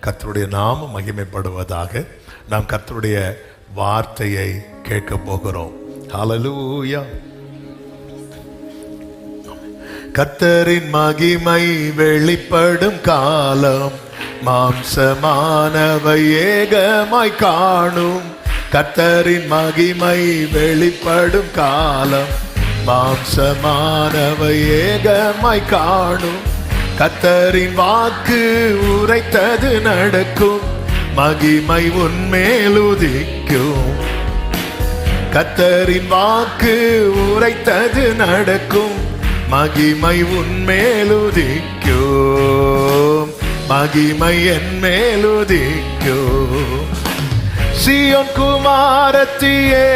கர்த்தருடைய நாமம் மகிமைப்படுவதாக. நாம் கர்த்தருடைய வார்த்தையை கேட்க போகிறோம். ஹல்லேலூயா. கர்த்தரின் மகிமை வெளிப்படும் காலம், மாம்சமானவை ஏகமாய் காணும். கர்த்தரின் மகிமை வெளிப்படும் காலம், மாம்சமானவை ஏகமாய் காணும். கர்த்தரின் வாக்கு உரைத்தது நடக்கும், மகிமை உன்மேல் உதிக்கும். கர்த்தரின் வாக்கு உரைத்தது நடக்கும், மகிமை உன்மேல் உதிக்கும். மகிமை என் மேல் உதிக்கும். சீயோன் குமாரத்தியே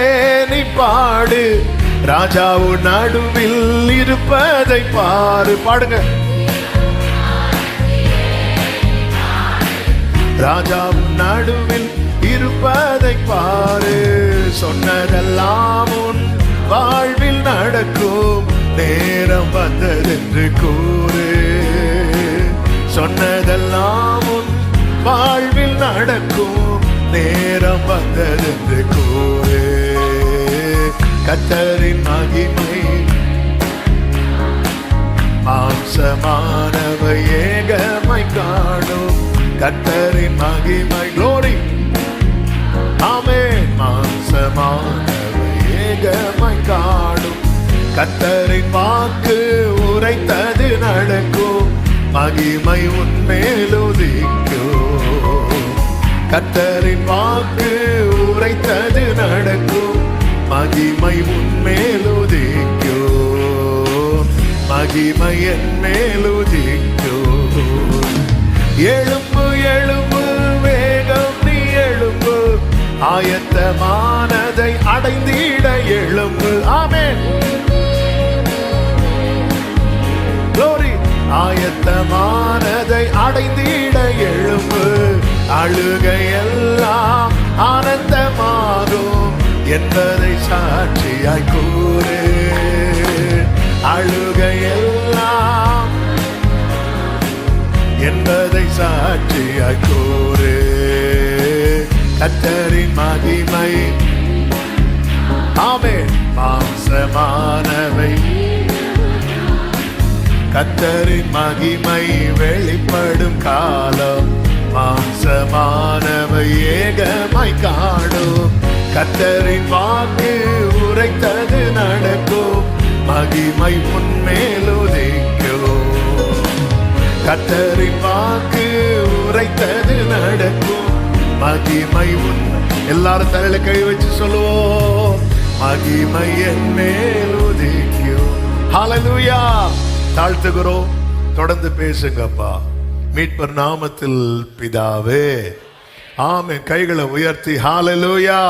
நீ பாடு, ராஜாவு நடுவில் இருப்பதை பாரு. பாடுங்க. ராஜாவு நடுவில் இருப்பதை பாரு. சொன்னதெல்லாம் உன் வாழ்வில் நடக்கும், நேரம் வந்ததென்று கூறு. சொன்னதெல்லாம் உன் வாழ்வில் நடக்கும், நேரம் வந்ததென்று கூறு. கர்த்தரின் மகிமை மாம்சமானவை ஏகமாய் காணும். கர்த்தரின் மகிமை glory. ஆமென். மாம்சமானவை ஏகமாய் காணும். கர்த்தரின் வாக்கு உரைத்தது நடக்கும், மகிமை உன்மேல் உதிக்கும். கர்த்தரின் வாக்கு உரைத்தது நடக்கும், மகிமை உன்மேல் உதிக்கும். மகிமை என் மேல் உதிக்கும். எழும்பு எழும்பு வேகம் நீ எழும்பு, ஆயத்தமானதை அடைந்திட எழும்பு. ஆமென். glory. ஆயத்தமானதை அடைந்திட எழும்பு. அழுகையெல்லாம் ஆனந்தமாகும் என்பதை சாட்சியாய் கூறு. அழுகையெல்லாம் என்பதை சாட்சியாய் கூறு. கர்த்தரின் மகிமை ஆமென் மாம்சமானவை. கர்த்தரின் மகிமை வெளிப்படும் காலம், மாம்சமானவை ஏகமாய் காணும். கர்த்தரின் வாக்கு உரைத்தது நடக்கும், மகிமை உன்மேல் உதிக்கும். கர்த்தரின் வாக்கு உரைத்தது நடக்கும், மகிமை உன். எல்லாரும் தலையில கை வச்சு சொல்லுவோம், மகிமை என் மேல் உதிக்கும். ஹல்லேலூயா. தாழ்த்துகிறோம். தொடர்ந்து பேசுங்கப்பா. மீட்பர் நாமத்தில் பிதாவே. ஆமென். கைகளை உயர்த்தி ஹல்லேலூயா.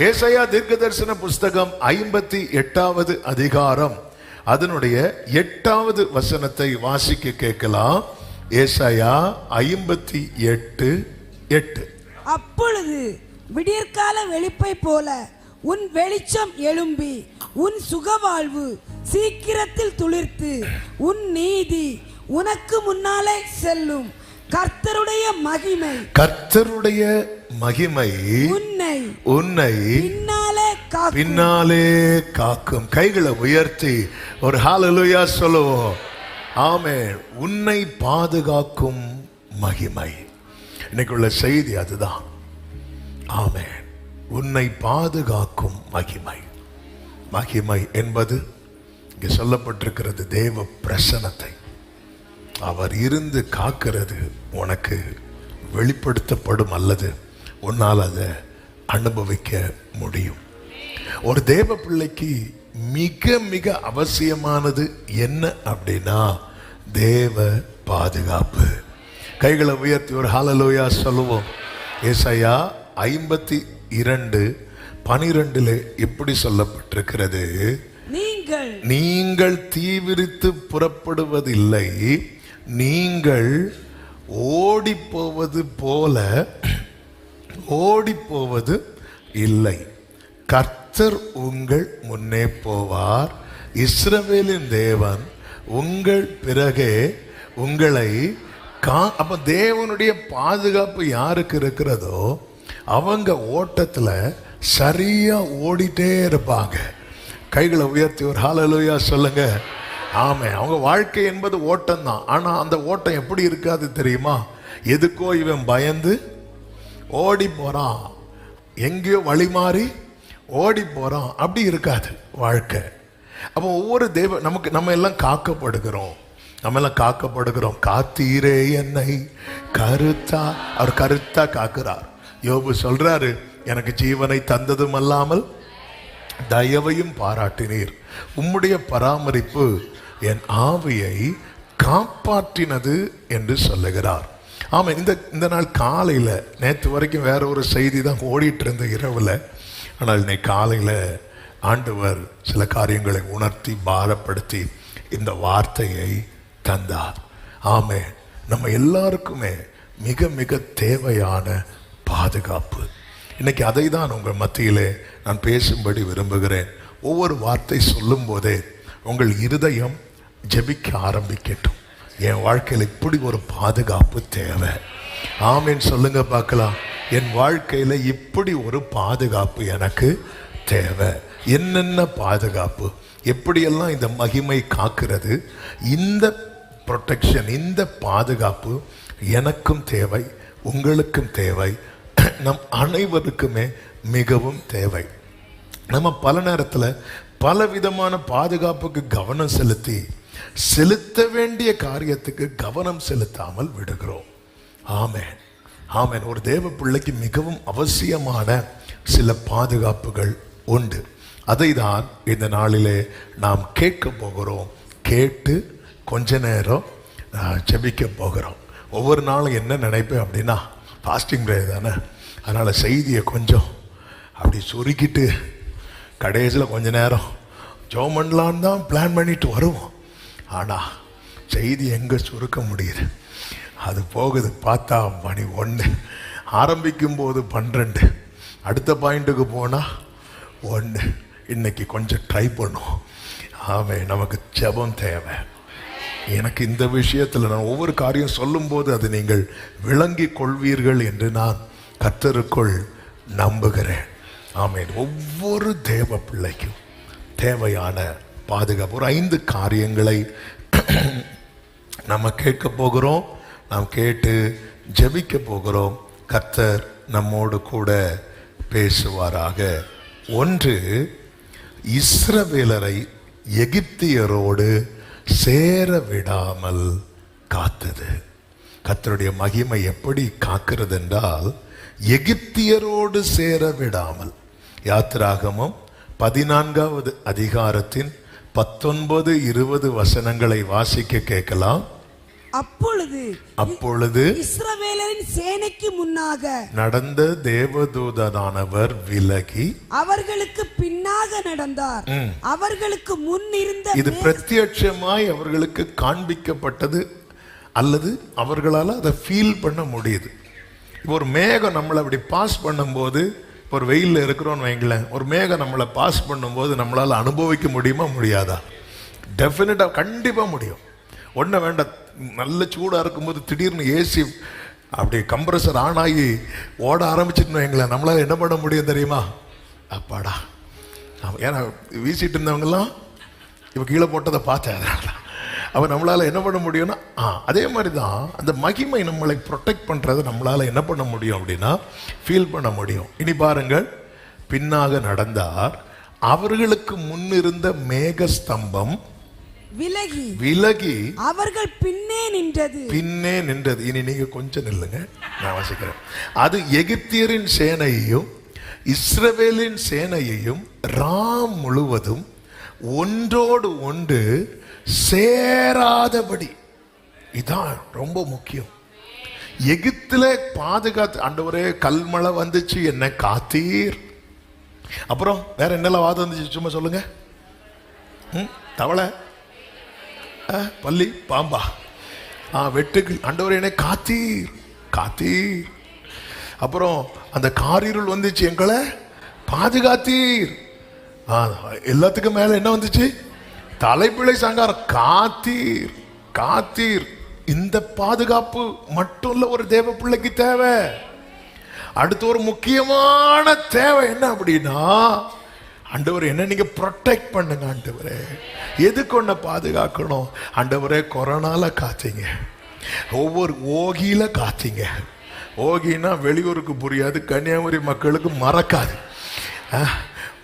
ஏசாயா தீர்க்கதரிசன புஸ்தகம் 58வது அதிகாரம் அதனுடைய 8வது வசனத்தை வாசிக்க கேட்கலாம். ஏசாயா 58:8. அப்பொழுது விடியற்கால வெளிப்பை போல உன் வெளிச்சம் எழும்பி, உன் சுகவாழ்வு சீக்கிரத்தில் துளிர்த்து, உன் நீதி உனக்கு முன்னாலே செல்லும். கர்த்தருடைய மகிமை உன்னை பின்னாலே காக்கும். கைகளை உயர்த்தி ஒரு ஹல்லேலூயா சொல்லுவோம். ஆமென். உன்னை பாதுகாக்கும் மகிமை. இன்னைக்குள்ள செய்தி அதுதான். ஆமென். உன்னை பாதுகாக்கும் மகிமை. மகிமை என்பது இங்கே சொல்லப்பட்டிருக்கிறது தேவ பிரசன்னத்தை அவர் இருந்து காக்கிறது உனக்கு வெளிப்படுத்தப்படும், அல்லது உன்னால் அதை அனுபவிக்க முடியும். ஒரு தேவ பிள்ளைக்கு மிக மிக அவசியமானது என்ன அப்படின்னா தேவ பாதுகாப்பு. கைகளை உயர்த்தி ஒரு ஹல்லேலூயா சொல்லுவோம். ஏசாயா 52:12 எப்படி சொல்லப்பட்டிருக்கிறது? நீங்கள் தீவிரித்து புறப்படுவதில்லை, நீங்கள் ஓடிப்போவது போல ஓடிப்போவது இல்லை. கர்த்தர் உங்கள் முன்னே போவார், இஸ்ரவேலின் தேவன் உங்கள் பிறகே உங்களை அப்ப தேவனுடைய பாதுகாப்பு யாருக்கு இருக்கிறதோ அவங்க ஓட்டத்துல சரியா ஓடிட்டே இருப்பாங்க. கைகளை உயர்த்தி ஒரு ஹல்லேலூயா சொல்லுங்க. ஆமென். அவங்க வாழ்க்கை என்பது ஓட்டம் தான். ஆனா அந்த ஓட்டம் எப்படி இருக்காது தெரியுமா? எதுக்கோ இவன் பயந்து ஓடி போறான், எங்கேயோ வழி மாறி ஓடி போறான், அப்படி இருக்காது வாழ்க்கை. அப்போ ஒவ்வொரு நம்ம எல்லாம் காக்கப்படுகிறோம். காத்தீரே என்னை கருத்தா. அவர் கருத்தா காக்குறார். யோபு சொல்றாரு, எனக்கு ஜீவனை தந்ததும் அல்லாமல் தயவையும் பாராட்டினீர், உம்முடைய பராமரிப்பு என் ஆவியை காப்பாற்றினது என்று சொல்லுகிறார். ஆமாம். இந்த நாள் காலையில், நேற்று வரைக்கும் வேற ஒரு செய்தி தான் ஓடிட்டு இருந்த இரவில், ஆனால் இன்னைக்கு காலையில் ஆண்டவர் சில காரியங்களை உணர்த்தி பாரப்படுத்தி இந்த வார்த்தையை தந்தார். ஆமென். நம்ம எல்லாருக்குமே மிக மிக தேவையான பாதுகாப்பு. இன்னைக்கு அதை தான் உங்கள் மத்தியிலே நான் பேசும்படி விரும்புகிறேன். ஒவ்வொரு வார்த்தை சொல்லும் போதே உங்கள் இருதயம் ஜெபிக்க ஆரம்பிக்கட்டும். என் வாழ்க்கையில் இப்படி ஒரு பாதுகாப்பு தேவை. ஆமென் சொல்லுங்க பார்க்கலாம். என் வாழ்க்கையில் இப்படி ஒரு பாதுகாப்பு எனக்கு தேவை. என்னென்ன பாதுகாப்பு, எப்படியெல்லாம் இந்த மகிமை காக்கிறது, இந்த ப்ரொடெக்ஷன், இந்த பாதுகாப்பு எனக்கும் தேவை, உங்களுக்கும் தேவை, நம் அனைவருக்குமே மிகவும் தேவை. நம்ம பல நேரத்தில் பல விதமான பாதுகாப்புக்கு கவனம் செலுத்த வேண்டிய காரியத்துக்கு கவனம் செலுத்தாமல் விடுகிறோம். ஆமென், ஆமென். ஒரு தேவ பிள்ளைக்கு மிகவும் அவசியமான சில பாதுகாப்புகள் உண்டு. அதை தான் இந்த நாளிலே நாம் கேட்க போகிறோம். கேட்டு கொஞ்ச நேரம் ஜெபிக்க போகிறோம். ஒவ்வொரு நாளும் என்ன நினைப்பேன் அப்படின்னா, ஃபாஸ்டிங் டே தானே, அதனால் செய்தியை கொஞ்சம் அப்படி சுருக்கிட்டு கடைசியில் கொஞ்ச நேரம் ஜெபம் பண்ணலான்னு தான் பிளான் பண்ணிட்டு வருவோம். ஆனால் செய்தி எங்கே சுருக்க முடியுது? அது போகுது. பார்த்தா மணி 1, ஆரம்பிக்கும் போது 12, அடுத்த பாயிண்ட்டுக்கு போனால் 1. இன்னைக்கு கொஞ்சம் ட்ரை பண்ணுவோம். ஆமென். நமக்கு ஜெபம் தேவை. எனக்கு இந்த விஷயத்தில் நான் ஒவ்வொரு காரியம் சொல்லும்போது அது நீங்கள் விளங்கி கொள்வீர்கள் என்று நான் கர்த்தருக்குள் நம்புகிறேன். ஆமென். ஒவ்வொரு தேவ பிள்ளைக்கும் தேவையான பாதுகாப்பு ஒரு 5 காரியங்களை நம்ம கேட்க போகிறோம். நாம் கேட்டு ஜெபிக்க போகிறோம். கர்த்தர் நம்மோடு கூட பேசுவாராக. 1, இஸ்ரவேலரை எகிப்தியரோடு சேர விடாமல் காத்தது. கர்த்தருடைய மகிமை எப்படி காக்கிறது என்றால், எகிப்தியரோடு சேர விடாமல். யாத்திராகமம் 14வது அதிகாரத்தின் 19, 20 வசனங்களை வாசிக்க கேட்கலாம். அப்பொழுது இஸ்ரவேலரின் சேனைக்கு முன்னாக நடந்த தேவதூதனானவர் விலகி அவர்களுக்கு பின்னாக நடந்தார். அவர்களுக்கு முன் இருந்த இது பிரத்யட்சமாய் அவர்களுக்கு காண்பிக்கப்பட்டது, அல்லது அவர்களால் அதை ஃபீல் பண்ண முடியுது. ஒரு மேகம் நம்மளை அப்படி பாஸ் பண்ணும்போது, ஒரு வெயிலில் இருக்கிறோன்னு வைங்களேன், ஒரு மேகம் நம்மளை பாஸ் பண்ணும்போது நம்மளால் அனுபவிக்க முடியுமா முடியாதா? டெஃபினட்டாக கண்டிப்பாக முடியும். ஒன்றை வேண்டாம், நல்ல சூடாக இருக்கும்போது திடீர்னு ஏசி அப்படி கம்ப்ரஸர் ஆன் ஆகி ஓட ஆரம்பிச்சுட்டு வைங்களேன், நம்மளால் என்ன பண்ண முடியும் தெரியுமா? அப்பாடா. ஏன்னா வீசிட்டு இருந்தவங்கெல்லாம் இப்போ கீழே போட்டதை பார்த்தேன். அப்போ நம்மளால் என்ன பண்ண முடியும்னா, அதே மாதிரி தான் அந்த மகிமை நம்மளை ப்ரொடெக்ட் பண்ணுறது நம்மளால் என்ன பண்ண முடியும் அப்படின்னா ஃபீல் பண்ண முடியும். இனி பாருங்கள், பின்னாக நடந்தார், அவர்களுக்கு முன்னிருந்த மேகஸ்தம்பம் விலகி அவர்கள் பின்னே நின்றது. இனி நீங்க கொஞ்சம் நில்லுங்க, நான் வாசிக்கிறேன். அது எகிப்தியரின் சேனையையும் இஸ்ரவேலின் சேனையையும் ராம் முழுவதும் ஒன்றோடு ஒன்று சேராதபடி. இதான் ரொம்ப முக்கியம். எகிப்தில பாதுகாத்து, ஆண்டவரே கல்மழை வந்துச்சு என்ன காத்தீர். அப்புறம் வேற என்னெல்லாம் வாதம் வந்துச்சு சும்மா சொல்லுங்க. தவளை, பல்லி, பாம்பா, வெட்டுக்கு, ஆண்டவரே என்ன காத்தீர். அப்புறம் அந்த காரிருள் வந்துச்சு, எங்களை பாதுகாத்தீர். எல்லாத்துக்கும் மேல என்ன வந்துச்சு? தலைப்பிழை சங்காரம். காத்தீர். இந்த பாதுகாப்பு மட்டும் இல்ல ஒரு தேவ பிள்ளைக்கு தேவை. அடுத்து ஒரு முக்கியமான தேவை என்ன அப்படின்னா, ஆண்டவர் என்ன நீங்க ப்ரொடெக்ட் பண்ணுங்க ஆண்டவரே. எதுக்கு ஒன்ன பாதுகாக்கணும் ஆண்டவரே? கொரோனால காத்தீங்க, ஒவ்வொரு ஓகியில காத்தீங்க. ஓகின்னா வெளியூருக்கு புரியாது, கன்னியாகுமரி மக்களுக்கு மறக்காது.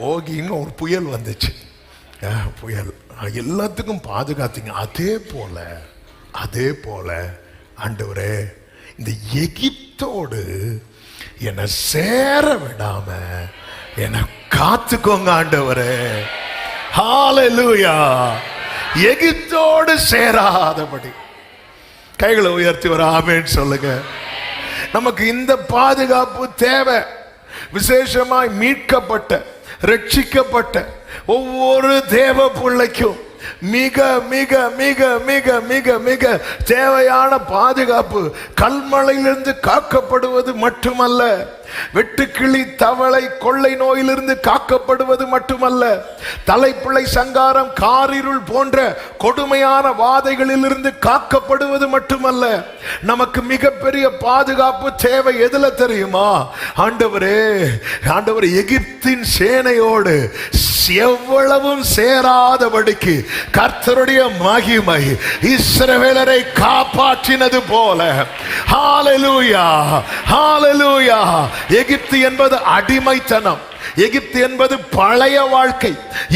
ஓகின்னு ஒரு புயல் வந்துச்சு, புயல் எல்லாத்துக்கும் பாதுகாத்தீங்க. அதே போல ஆண்டவரே இந்த எகிப்தோடு என்னை சேர விடாம என்னை காத்துக்கோங்க ஆண்டவரே. ஹல்லேலூயா. எகிப்தோடு சேராதபடி கைகளை உயர்த்தி ஒரு ஆமென் சொல்லுங்க. நமக்கு இந்த பாதுகாப்பு தேவை. விசேஷமாய் மீட்கப்பட்ட ரட்சிக்கப்பட்ட ஒவ்வொரு தேவ பிள்ளைக்கும் மிக மிக மிக மிக மிக மிக தேவையான பாதுகாப்பு கல்மழையிலிருந்து காக்கப்படுவது மட்டுமல்ல, வெட்டுக்கிளி தவளை கொள்ளை நோயிலிருந்து காக்கப்படுவது மட்டுமல்ல, தலைப்பிள்ளை சங்காரம் காரிருள் போன்ற கொடுமையான வாதைகளிலிருந்து காக்கப்படுவது மட்டுமல்ல, நமக்கு மிகப்பெரிய பாதுகாப்பு தேவை எதுல தெரியுமா? ஆண்டவரே, ஆண்டவர் எகிப்தின் சேனையோடு எவ்வளவும் சேராதபடிக்கு கர்த்தருடைய மகிமை இஸ்ரவேலரை காப்பாற்றினது போல. ஹல்லேலூயா, ஹல்லேலூயா. எகிப்து என்பது அடிமைத்தனம், எகிப்து என்பது பழைய வாழ்க்கை,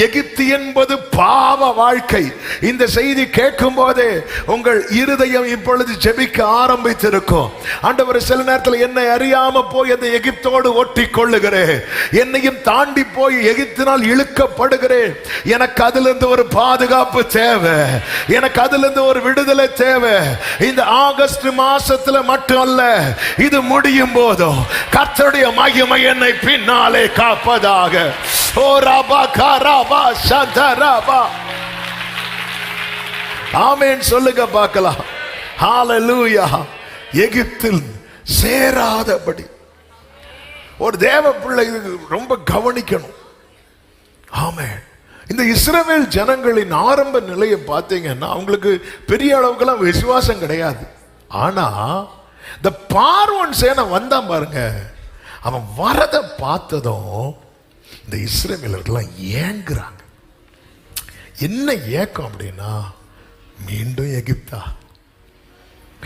எகிப்து என்பது பாவ வாழ்க்கை. இந்த செய்தி கேட்கும் போதே உங்கள் இருதயம் இப்பொழுது ஜெபிக்க ஆரம்பித்திருக்கும். ஆண்டவர், சில நேரத்தில் என்னை அறியாம போய் அந்த எகிப்தோடு ஒட்டி கொள்ளுகிறேன், என்னையும் தாண்டி போய் எகிப்தினால் இழுக்கப்படுகிறேன். எனக்கு அதிலிருந்து ஒரு பாதுகாப்பு தேவை, எனக்கு அதிலிருந்து ஒரு விடுதலை தேவை. இந்த ஆகஸ்ட் மாசத்துல மட்டும் அல்ல, இது முடியும் போதும் கர்த்தருடைய மகிமை என்னை பின்னாலே காப்பதாக. ஓ ரபா கரபா சதரபா. ஆமென் சொல்லுங்க பார்க்கலாம். ஹல்லேலூயா. எகிப்தில் சேராதபடி ஒரு தேவ பிள்ளை ரொம்ப கவனிக்கணும். ஆமென். இந்த இஸ்ரவேல் ஜனங்களின் ஆரம்ப நிலையை பார்த்தீங்கன்னா அவங்களுக்கு பெரிய அளவுக்குலாம் விசுவாசம் கிடையாது. ஆனா இந்த பார்வோன் சேனை வந்தான் பாருங்க, அவன் வரத பார்த்ததும் இந்த இஸ்ரவேலர்கள்லாம் ஏங்குறாங்க. என்ன ஏக்கம் அப்படின்னா, மீண்டும் எகிப்தா,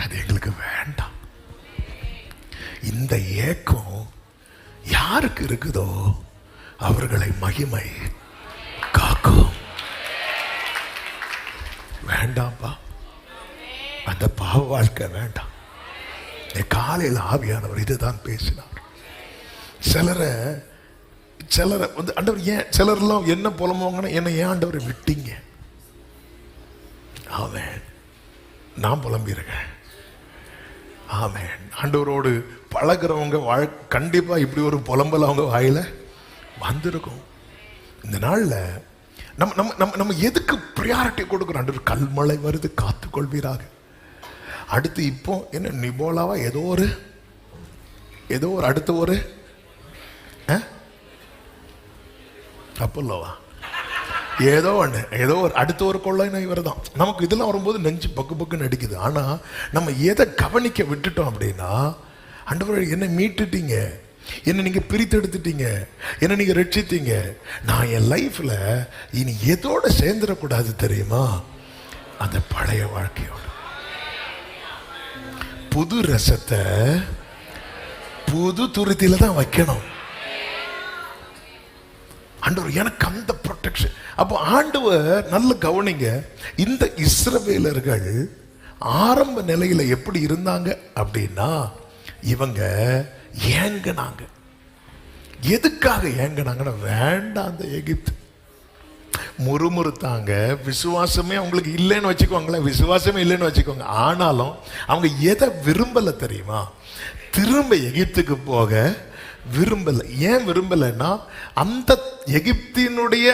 அது எங்களுக்கு வேண்டாம். இந்த ஏக்கம் யாருக்கு இருக்குதோ அவர்களை மகிமை காக்கும். வேண்டாம்பா, அந்த பாவ வாழ்க்கை வேண்டாம். காலையில் ஆவியானவர் இதுதான் பேசினார். சிலரை வந்து ஆண்டவர் ஏன், சிலர்லாம் என்ன புலம்புவாங்கன்னா, என்னை ஏன் ஆண்டவரை விட்டீங்க? ஆமென். நான் புலம்பிருக்கேன். ஆமென். ஆண்டவரோடு பழகிறவங்க கண்டிப்பா இப்படி ஒரு புலம்பல் அவங்க வாயில வந்திருக்கும். இந்த நாள்ல நம்ம நம்ம நம்ம நம்ம எதுக்கு ப்ரியாரிட்டி கொடுக்குறோம்? ஆண்டவர் கல்மழை வருது, காத்துக்கொள்வீராக. அடுத்து இப்போ என்ன நிபோலாவா ஏதோ ஒரு அடுத்த ஒரு அப்பல்லோவா ஏதோ ஒன்று, ஏதோ ஒரு அடுத்த ஒரு கொள்ளை நோய் வருதான். நமக்கு இதெல்லாம் வரும்போது நெஞ்சு பக்கு பக்குன்னு அடிக்குது. ஆனால் நம்ம எதை கவனிக்க விட்டுட்டோம் அப்படின்னா, ஆண்டவரே என்னை மீட்டுட்டீங்க, என்னை நீங்கள் பிரித்து எடுத்துட்டீங்க, என்னை நீங்கள் ரட்சித்தீங்க. நான் என் லைஃப்பில் இனி எதோட சேர்ந்துடக்கூடாது தெரியுமா? அந்த பழைய வாழ்க்கையோட. புது ரசத்தை புது துருத்தில தான் வைக்கணும். ஆண்டவர் எனக்கு அந்த ப்ரொடெக்ஷன். அப்போ ஆண்டவர் நல்ல கவனிங்க, இந்த இஸ்ரவேலர்கள் ஆரம்ப நிலையில எப்படி இருந்தாங்க அப்படின்னா, இவங்க ஏங்கினாங்க. எதுக்காக ஏங்கினாங்கன்னா, வேண்டாம் அந்த எகிப்து. முறுமுறுத்தாங்க. விசுவாசமே அவங்களுக்கு இல்லைன்னு வச்சுக்கோங்களேன், விசுவாசமே இல்லைன்னு வச்சுக்கோங்க. ஆனாலும் அவங்க எதை விரும்பல தெரியுமா? திரும்ப எகிப்துக்கு போக விரும்பல. ஏன் விரும்பலைன்னா, அந்த எகிப்தினுடைய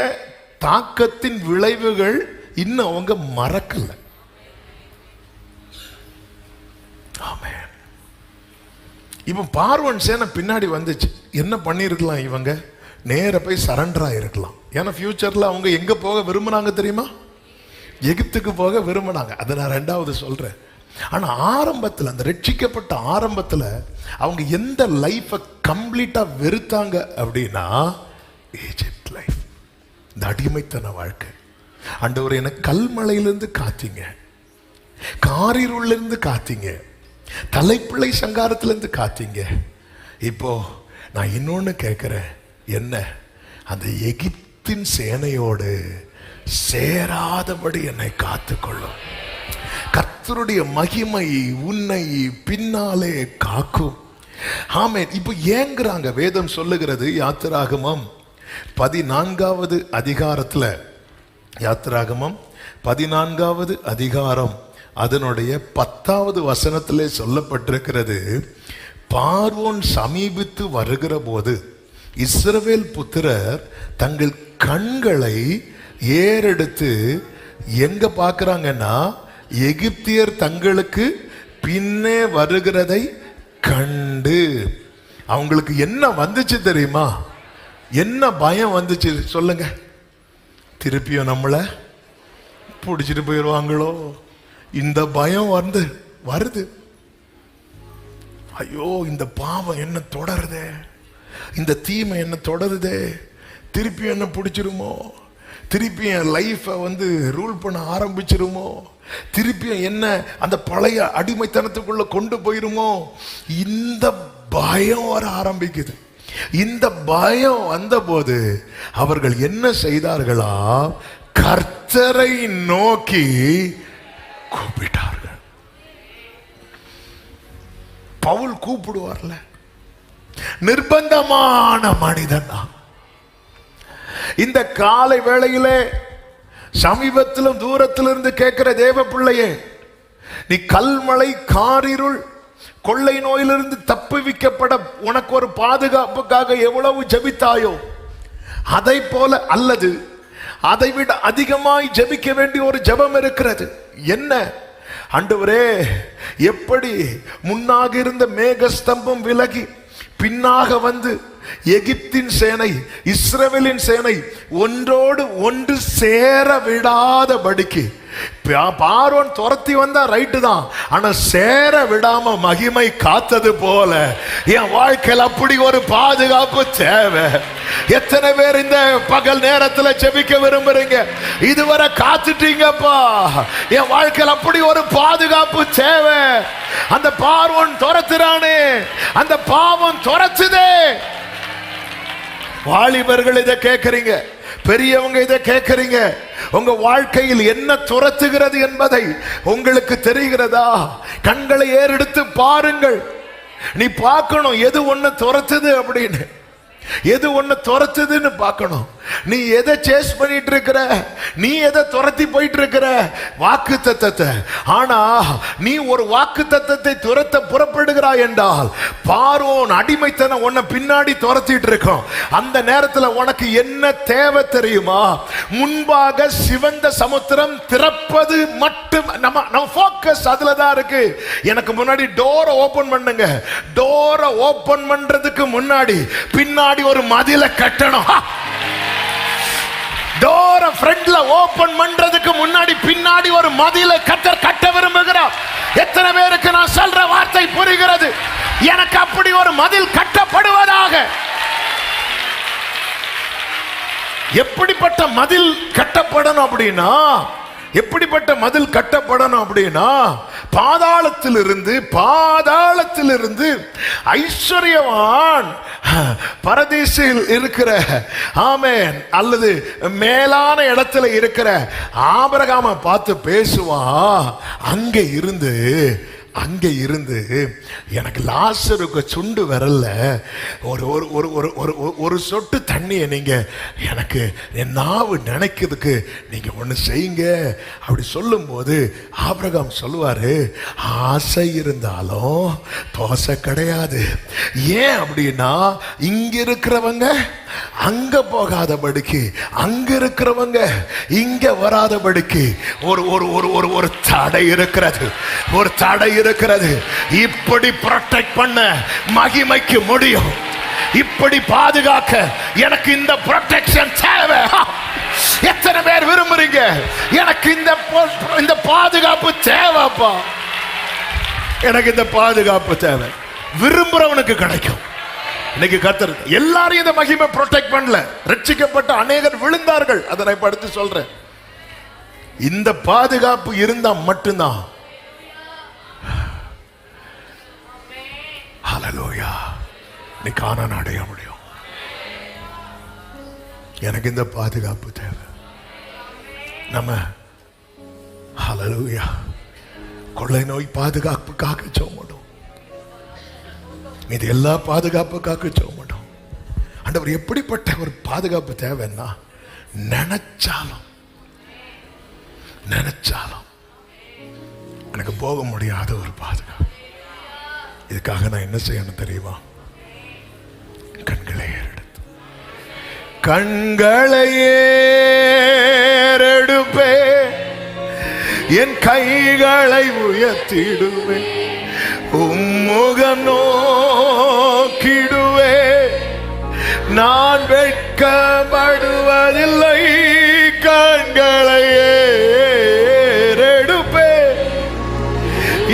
தாக்கத்தின் விளைவுகள் இன்னும் அவங்க மறக்கல. ஆமென். இப்ப பார்வோன் சேனை பின்னாடி வந்துச்சு. என்ன பண்ணிருக்கலாம்? இவங்க நேர போய் சரண்டர் ஆயிருக்கலாம். ஏன்னா ஃபியூச்சர்ல அவங்க எங்க போக விரும்பினாங்க தெரியுமா? எகிப்துக்கு போக விரும்பினாங்க. அதை நான் ரெண்டாவது சொல்றேன். ஆனா ஆரம்பத்தில், அந்த ரட்சிக்கப்பட்ட ஆரம்பத்தில் அவங்க எந்த லைஃபை கம்ப்ளீட்டா வெறுத்தாங்க அப்படின்னா ஈஜிப்ட் லைஃப், இந்த அடிமைத்தன வாழ்க்கை. ஆண்டவரே, எனக்கு கல்மலையிலிருந்து காத்தீங்க, காரிருளிலிருந்து காத்தீங்க, தலைப்பிள்ளை சங்காரத்திலிருந்து காத்தீங்க. இப்போ நான் இன்னொன்னு கேட்கிறேன், என்ன? அந்த எகிப்தின் சேனையோடு சேராதபடி என்னை காத்துக்கொள்ளும். கர்த்தருடைய மகிமை உன்னை பின்னாலே காக்கும். ஆமென். இப்போ ஏங்குறாங்க. வேதம் சொல்லுகிறது, யாத்திராகமம் 14வது அதிகாரத்துல, யாத்திராகமம் 14வது அதிகாரம் அதனுடைய 10வது வசனத்திலே சொல்லப்பட்டிருக்கிறது, பார்வோன் சமீபித்து வருகிற போது இஸ்ரவேல் புத்திரர் தங்கள் கண்களை ஏறெடுத்து எங்க பார்க்கறாங்கன்னா, எகிப்தியர் தங்களுக்கு பின்னே வருகிறதை கண்டு. அவங்களுக்கு என்ன வந்துச்சு தெரியுமா? என்ன பயம் வந்துச்சு சொல்லுங்க? திருப்பியும் நம்மளை பிடிச்சிட்டு போயிடுவாங்களோ, இந்த பயம் வருது. ஐயோ, இந்த பாவம் என்ன தொடருதே, இந்த தீமை என்ன தொடருதே, திருப்பி என்ன பிடிச்சிருமோ, திருப்பி என் லைஃபை ரூல் பண்ண ஆரம்பிச்சிருமோ, திருப்பியும் என்ன அந்த பழைய அடிமைத்தனத்துக்குள்ள கொண்டு போயிருமோ, இந்த பயம் வர ஆரம்பிக்குது. இந்த பயம் வந்தபோது அவர்கள் என்ன செய்தார்களா? கர்த்தரை நோக்கி கூப்பிட்டார்கள். பவுல் கூப்பிடுவார்ல, நிர்பந்தமான மனிதன். இந்த காலை வேளையிலே சமீபத்திலும் தூரத்திலிருந்து கேட்கிற தேவ பிள்ளையே, நீ கல்மலை காரிருள் கொள்ளை நோயிலிருந்து தப்புவிக்கப்பட உனக்கு ஒரு பாதுகாப்புக்காக எவ்வளவு ஜெபித்தாயோ, அதை போல அல்லது அதைவிட அதிகமாய் ஜெபிக்க வேண்டிய ஒரு ஜெபம் இருக்கிறது. என்ன? ஆண்டவரே, எப்படி முன்னாக இருந்த மேகஸ்தம்பம் விலகி பின்னாக வந்து எகிப்தின் சேனை இஸ்ரவேலின் சேனை ஒன்றோடு ஒன்று சேர விடாதபடிக்கு, பார்வோன் துரத்தி வந்தா ரைட்டு தான், ஆனா சேர விடாம மகிமை காத்தது போல என் வாழ்க்கையில் அப்படி ஒரு பாதுகாப்பு தேவை. எத்தனை பேர் இந்த பகல் நேரத்தில் ஜெபிக்க விரும்புறீங்க? இதுவரை காத்துட்டீங்கப்பா, என் வாழ்க்கையில் அப்படி ஒரு பாதுகாப்பு தேவை. அந்த பார்வோன் துரத்துறானே, அந்த பாவம் துரத்துதே. வாலிபர்கள் இதை கேட்கறீங்க, பெரியவங்க இதை கேட்கறீங்க. உங்க வாழ்க்கையில் என்ன துரத்துகிறது என்பதை உங்களுக்கு தெரிகிறதா? கண்களை ஏறெடுத்து பாருங்கள். நீ பார்க்கணும் எது ஒண்ணு துரத்துது அப்படின்னு, எது ஒண்ணு துரத்துதுன்னு பார்க்கணும். நீ எதை சேஸ் பண்ணிட்டு இருக்கிற, நீ எதை துரத்தி போயிட்டு இருக்கிற? வாக்கு தத்தத்தை. ஆனா நீ ஒரு வாக்கு தத்தத்தை துரத்த புறப்படுகிறாய் என்றால், பார்வோன் அடிமைத்தனம் உன்னை பின்னாடி துரத்திட்டு இருக்கும். அந்த நேரத்தில் உனக்கு என்ன தேவை தெரியுமா? முன்பாக சிவந்த சமுத்திரம் திறப்பது மட்டும். நம்ம ஃபோக்கஸ் அதுல தான் இருக்கு. எனக்கு முன்னாடி டோரை ஓபன் பண்ணுங்க. டோரை ஓபன் பண்றதுக்கு முன்னாடி பின்னாடி ஒரு மதிலை கட்டணும். டோரை ஃப்ரண்ட்ல ஓபன் பண்றதுக்கு முன்னாடி பின்னாடி ஒரு மதிலை கட்ட விரும்புகிறார். எத்தனை பேருக்கு நான் சொல்ற வார்த்தை புரிகிறது? எனக்கு அப்படி ஒரு மதில் கட்டப்படுவதாக. எப்படிப்பட்ட மதில் கட்டப்படணும் அப்படின்னா, எப்படிப்பட்ட மதில் கட்டப்படணும் அப்படின்னா, பாதாளத்திலிருந்து ஐஸ்வர்யவான் பரதீசில் இருக்கிற, ஆமென், அல்லது மேலான இடத்துல இருக்கிற ஆபிரகாமை பார்த்து பேசுவான். அங்கே இருந்து எனக்கு லாசருக்கு சுண்டு வரல ஒரு சொட்டு தண்ணியை நீங்க எனக்கு என் நாவு நினைக்கிறதுக்கு நீங்க ஒண்ணு செய்யுங்க அப்படி சொல்லும் போது ஆபிரகாம் சொல்லுவாரு, ஆசை இருந்தாலும் தோசை கிடையாது. ஏன் அப்படின்னா, இங்க இருக்கிறவங்க அங்க போகாதபடிக்கு, அங்க இருக்கிறவங்க இங்க வராதபடிக்கு ஒரு தடை இருக்கிறது, ஒரு தடை இருக்கிறது. இப்படி ப்ரொடெக்ட் பண்ண மகிமைக்கு முடியும், இப்படி பாதுகாக்க எனக்கு இந்த ப்ரொடெக்ஷன் தேவை. எத்தனை பேர் விரும்புறீங்க? எனக்கு இந்த பாதுகாப்பு தேவைப்பா. எனக்கு இந்த பாதுகாப்பு தேவை. விரும்புறவனுக்கு கிடைக்கும். இன்னைக்கு கர்த்தர் எல்லாரையும் இந்த மகிமை ப்ரொடெக்ட் பண்ணல. ரட்சிக்கப்பட்ட அநேகர் விழுந்தார்கள். அதை நான் இப்ப அடுத்து சொல்றேன். இந்த பாதுகாப்பு இருந்தா மட்டும்தான் ஹல்லேலூயா நீ கானான் அடைய முடியும். எனக்கு இந்த பாதுகாப்பு தேவை. நம்ம ஹல்லேலூயா கொள்ளை நோய் பாதுகாப்புக்காக ஜெபம். இது எல்லா பாதுகாப்புக்காக ஜெபம். ஆண்டவர் எப்படிப்பட்ட ஒரு பாதுகாப்பு தேவைன்னா, நினைச்சாலும் எனக்கு போக முடியாத ஒரு பாதுகாப்பு. இதுக்காக நான் என்ன செய்யணும் தெரியுமா? கண்களை ஏறெடுப்பே, என் கைகளை உயர்த்திடுவே, உம்முகம் நோக்கிடுவே, நான் வெட்கப்படுவதில்லை. கண்களை ஏறெடுப்பே,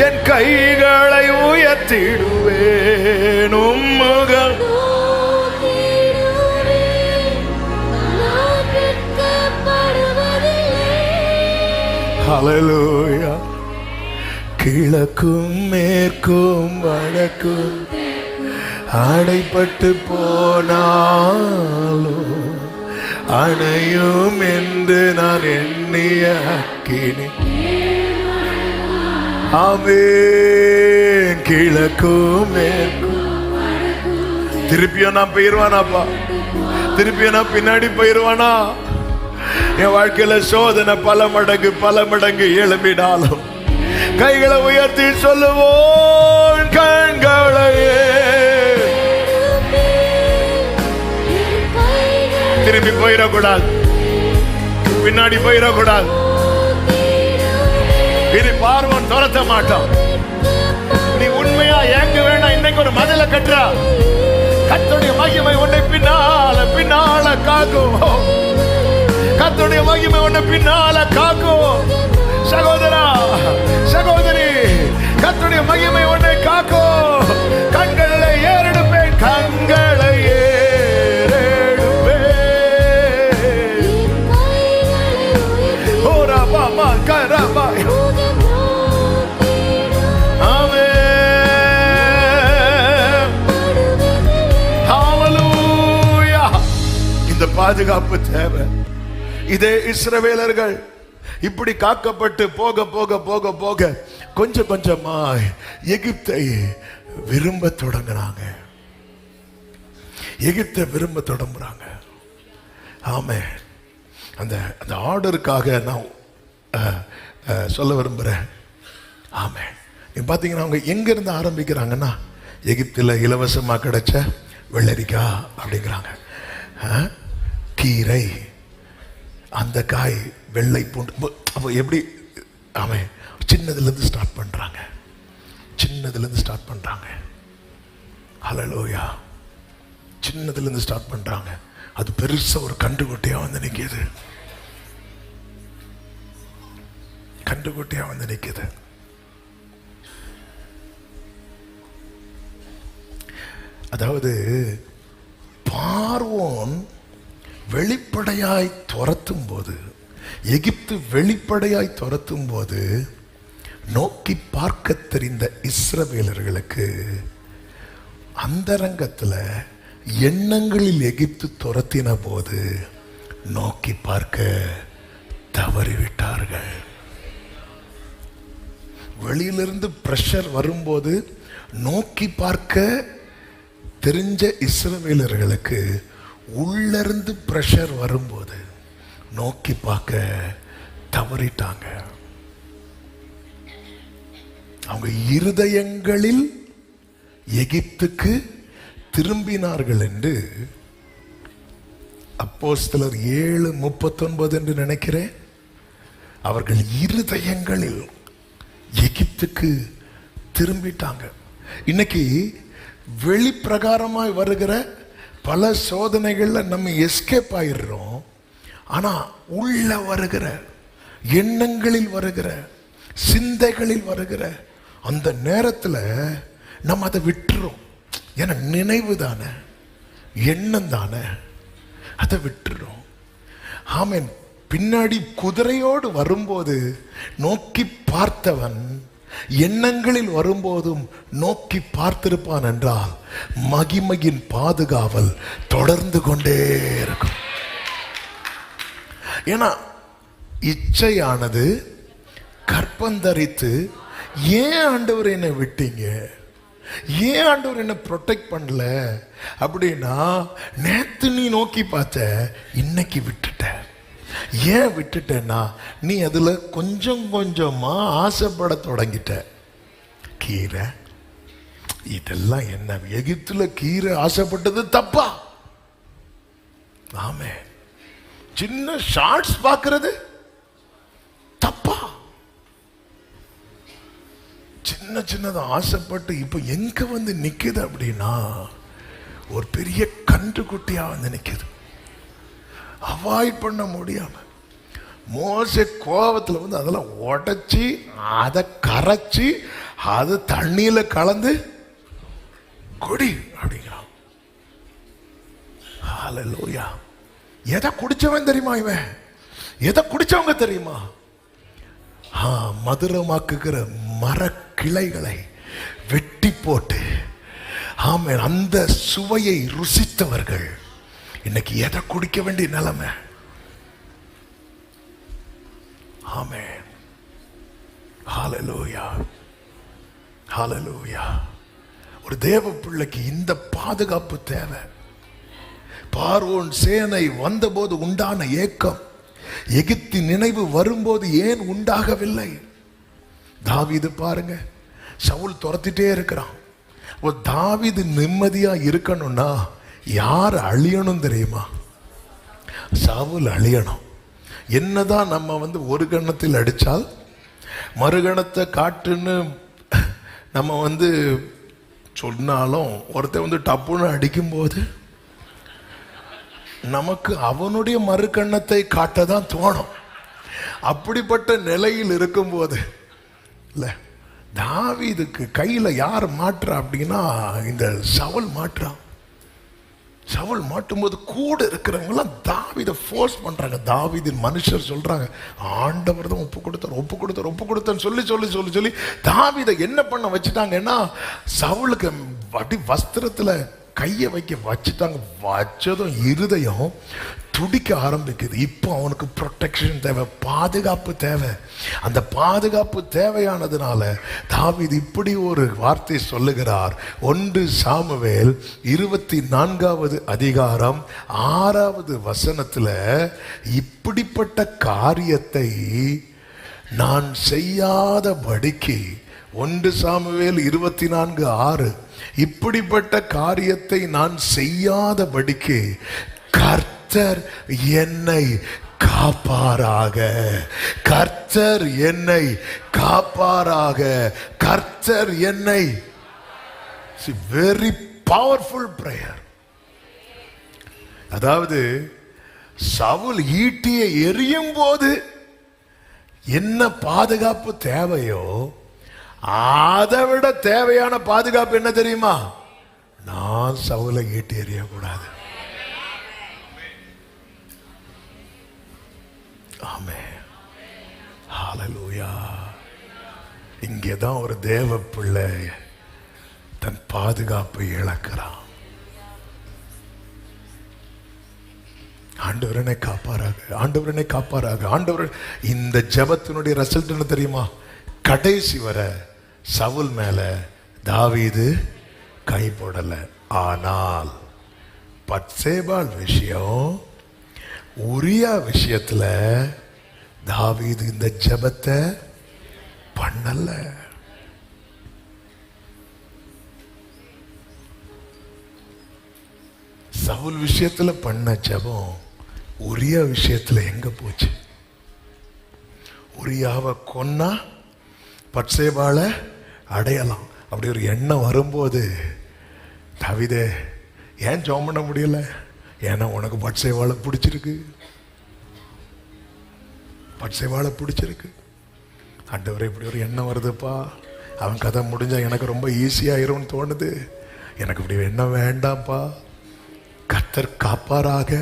என் கைகளை உயர்த்திடுவேன், உம்முகம். ஹல்லேலூயா. கிழக்கும் மேற்கும் வடக்கும் அடைப்பட்டு போனாலும் அணையும் என்று நான் எண்ணிய அக்கினி. ஆமென். கிழக்கும் மேற்கும். திருப்பியும் நான் போயிருவானாப்பா? திருப்பியும் நான் பின்னாடி போயிருவானா? என் வாழ்க்கையில சோதனை பல மடங்கு எழும்பினாலும் கைகளை உயர்த்தி சொல்லுவோம், கண்களையே. திரும்பி போயிடக்கூடாது, பின்னாடி போயிடக்கூடாது. இனி பார்வன் துரத்த மாட்டான். நீ உண்மையா ஏங்க வேணா, இன்னைக்கு ஒரு மதில கட்டுறா. கர்த்தருடைய மகிமை உன்னை பின்னால காக்கும். கர்த்தருடைய மகிமை உன்னை பின்னால காக்கும். சகோதரா, சகோதரி, கர்த்தருடைய மகிமை உன்னை காக்கும். கண்களை ஏறெடுப்பேன், கண்களை ஏறெடுப்பேன். ஓரா பாமா கரபா. ஆமென். ஹல்லேலூயா. இந்த பாதுகாப்பு தேவை. இதே இஸ்ரவேலர்கள் இப்படி காக்கப்பட்டு போக போக போக போக கொஞ்சம் கொஞ்சமா எகிப்தை விரும்ப தொடங்குறாங்க. எகிப்தை விரும்ப தொடங்குறாங்க. ஆமே. அந்த அந்த ஆர்டருக்காக நான் சொல்ல விரும்புகிறேன். ஆமே. நீங்க பார்த்தீங்கன்னா அவங்க எங்கிருந்து ஆரம்பிக்கிறாங்கன்னா, எகிப்தில் இலவசமாக கிடைச்ச வெள்ளரிக்காய் அப்படிங்கிறாங்க. கீரை, அந்த காய், வெள்ளை பூண்டு. அப்போ எப்படி? ஆமே. சின்னதுலேருந்து ஸ்டார்ட் பண்ணுறாங்க. சின்னதுலேருந்து ஸ்டார்ட் பண்ணுறாங்க. ஹல்லேலூயா. சின்னதுலேருந்து ஸ்டார்ட் பண்ணுறாங்க. அது பெருசாக ஒரு கண்டுகுட்டியாக வந்து நிற்கிது. கண்டுகுட்டியாக வந்து நிற்கிது. அதாவது பார்வோன் வெளிப்படையாய் துரத்தும் போது, எகிப்து வெளிப்படையாய் துரத்தும் போது நோக்கி பார்க்க தெரிந்த இஸ்ரவேலர்களுக்கு அந்தரங்கத்தில் எண்ணங்களில் எகிப்து துரத்தின போது நோக்கி பார்க்க தவறிவிட்டார்கள். வெளியிலிருந்து பிரஷர் வரும்போது நோக்கி பார்க்க தெரிஞ்ச இஸ்ரவேலர்களுக்கு உள்ளிருந்து பிரஷர் வரும்போது நோக்கி பார்க்க தவறிட்டாங்க. அவங்க இருதயங்களில் எகிப்துக்கு திரும்பினார்கள் என்று அப்போஸ்தலர் 7:39 என்று நினைக்கிறேன். அவர்கள் இருதயங்களில் எகிப்துக்கு திரும்பிட்டாங்க. இன்னைக்கு வெளிப்பிரகாரமாய் வருகிற பல சோதனைகள்ல நம்ம எஸ்கேப் ஆயிடுறோம். ஆனா உள்ள வருகிற எண்ணங்களில் வருகிற, சிந்தைகளில் வருகிற, அந்த நேரத்தில் நம்ம அதை விட்டுறோம். ஏன்னா நினைவு தானே, எண்ணம் தானே, அதை விட்டுறோம். ஆமென். பின்னாடி குதிரையோடு வரும்போது நோக்கி பார்த்தவன் எண்ணங்களில் வரும்போதும் நோக்கி பார்த்திருப்பான் என்றால் மகிமையின் பாதுகாவல் தொடர்ந்து கொண்டே இருக்கும். ஏன்னா இச்சையானது கற்பந்தரித்து, ஏன் ஆண்டவர் என்னை விட்டீங்க, ஏன் ஆண்டவர் என்ன ப்ரொடெக்ட் பண்ணல அப்படின்னா, நேத்து நீ நோக்கி பார்த்த, இன்னைக்கு விட்டுட்ட. ஏன் விட்டுட்டேன்னா, நீ அதுல கொஞ்சம் கொஞ்சமா ஆசைப்பட தொடங்கிட்ட. கீரை இதெல்லாம் என்ன, எகிப்துல கீரை ஆசைப்பட்டது தப்பா? ஆமே. சின்ன ஷார்ட்ஸ் பார்க்கிறது தப்பா? சின்ன சின்னதை ஆசைப்பட்டு இப்ப எங்க வந்து நிக்குது அப்படின்னா, ஒரு பெரிய கன்றுக்குட்டியா வந்து நிக்குது. அவாய்ட் பண்ண முடியாம மோசே கோபத்துல வந்து அதெல்லாம் உடைச்சி அதை கரைச்சி அது தண்ணியில கலந்து குடி அப்படிங்கிறான். ஹல்லேலூயா. எதை குடிச்சவன் தெரியுமா இவன்? எதை குடிச்சவங்க தெரியுமா? மதுரமாக்குகிற மர கிளைகளை வெட்டி போட்டு, ஆமென், அந்த சுவையை ருசித்தவர்கள் இன்னைக்கு எதை குடிக்க வேண்டிய நிலைமை. ஆமென். ஹல்லேலூயா, ஹல்லேலூயா. ஒரு தேவ பிள்ளைக்கு இந்த பாதுகாப்பு தேவை. பார்வோன் சேனை வந்தபோது உண்டான ஏக்கம் எகிப்தின் நினைவு வரும்போது ஏன் உண்டாகவில்லை? தாவீது பாருங்க, சவுல் துரத்திட்டே இருக்கிறான். தாவீது நிம்மதியா இருக்கணும்னா யார் அழியணும் தெரியுமா? சவுல் அழியணும். என்னதான் நம்ம வந்து ஒரு கணத்தில் அடித்தால் மறுகணத்தை காட்டுன்னு நம்ம வந்து சொன்னாலும், ஒருத்தர் வந்து டப்புன்னு அடிக்கும்போது நமக்கு அவனுடைய மறுகண்ணத்தை காட்டதான் தோணும். அப்படிப்பட்ட நிலையில் இருக்கும்போது இல்ல, தாவீதுக்கு கையில யார் மாற்றா அப்படின்னா இந்த சவுல் மாற்றான். சவுல் மாட்டும்போது கூட இருக்கிறவங்களாம் தாவீதை ஃபோர்ஸ் பண்றாங்க. தாவீதின் மனுஷர் சொல்றாங்க, ஆண்டவர் தான் ஒப்பு கொடுத்தார் சொல்லி தாவீதை என்ன பண்ண வச்சுட்டாங்கன்னா, சவுலுக்கு அப்படி வஸ்திரத்துல கையை வைக்க வச்சுட்டாங்க. வச்சதும் இருதயம் துடிக்க ஆரம்பிக்குது. இப்போ அவனுக்கு ப்ரொடெக்ஷன் தேவை, பாதுகாப்பு தேவை. அந்த பாதுகாப்பு தேவையானதுனால தாவீது இப்படி ஒரு வார்த்தை சொல்லுகிறார். 1 சாமுவேல் 24வது அதிகாரம் 6வது வசனத்துல, இப்படிப்பட்ட காரியத்தை நான் செய்யாதபடிக்கு, 1 சாமுவேல் 24:6, இப்படிப்பட்ட காரியத்தை நான் செய்யாதபடிக்கு கர்த்தர் என்னை காப்பாராக, கர்த்தர் என்னை காப்பாராக, கர்த்தர் என்னை. Very powerful prayer. அதாவது சவுல் ஈட்டியை எரியும் போது என்ன பாதுகாப்பு தேவையோ அதை விட தேவையான பாதுகாப்பு என்ன தெரியுமா? நான் சவுலை ஈட்டி எறியக்கூடாது. ஆமென். ஹல்லேலூயா. இங்கேதான் ஒரு தேவ பிள்ளை தன் பாதுகாப்பை இழக்கிறான். ஆண்டவரனை காப்பாராக, ஆண்டவரனை காப்பாராக, ஆண்டவர். இந்த ஜெபத்தினுடைய ரிசல்ட் என்ன தெரியுமா? கடைசி வர சவுல் மேல தாவீது கை போடல. ஆனால் பத்சேபாள் விஷயம், உரியா விஷயத்துல தாவீது இந்த ஜெபத்தை பண்ணல. சவுல் விஷயத்துல பண்ண ஜெபம் உரியா விஷயத்துல எங்க போச்சு? உரியாவை கொன்னா பத்சேபாளை அடையலாம். அப்படி ஒரு எண்ணம் வரும்போது, தாவீதே ஏன் ஜெபம் பண்ண முடியல? ஏன்னா உனக்கு பத்சேபாளை பிடிச்சிருக்கு, பத்சேபாளை பிடிச்சிருக்கு. ஆண்டவரே இப்படி ஒரு எண்ணம் வருதுப்பா, அவன் கதை முடிஞ்சா எனக்கு ரொம்ப ஈஸியாயிரும்னு தோணுது. எனக்கு இப்படி என்ன வேண்டாம்ப்பா, கர்த்தர் காப்பாராக.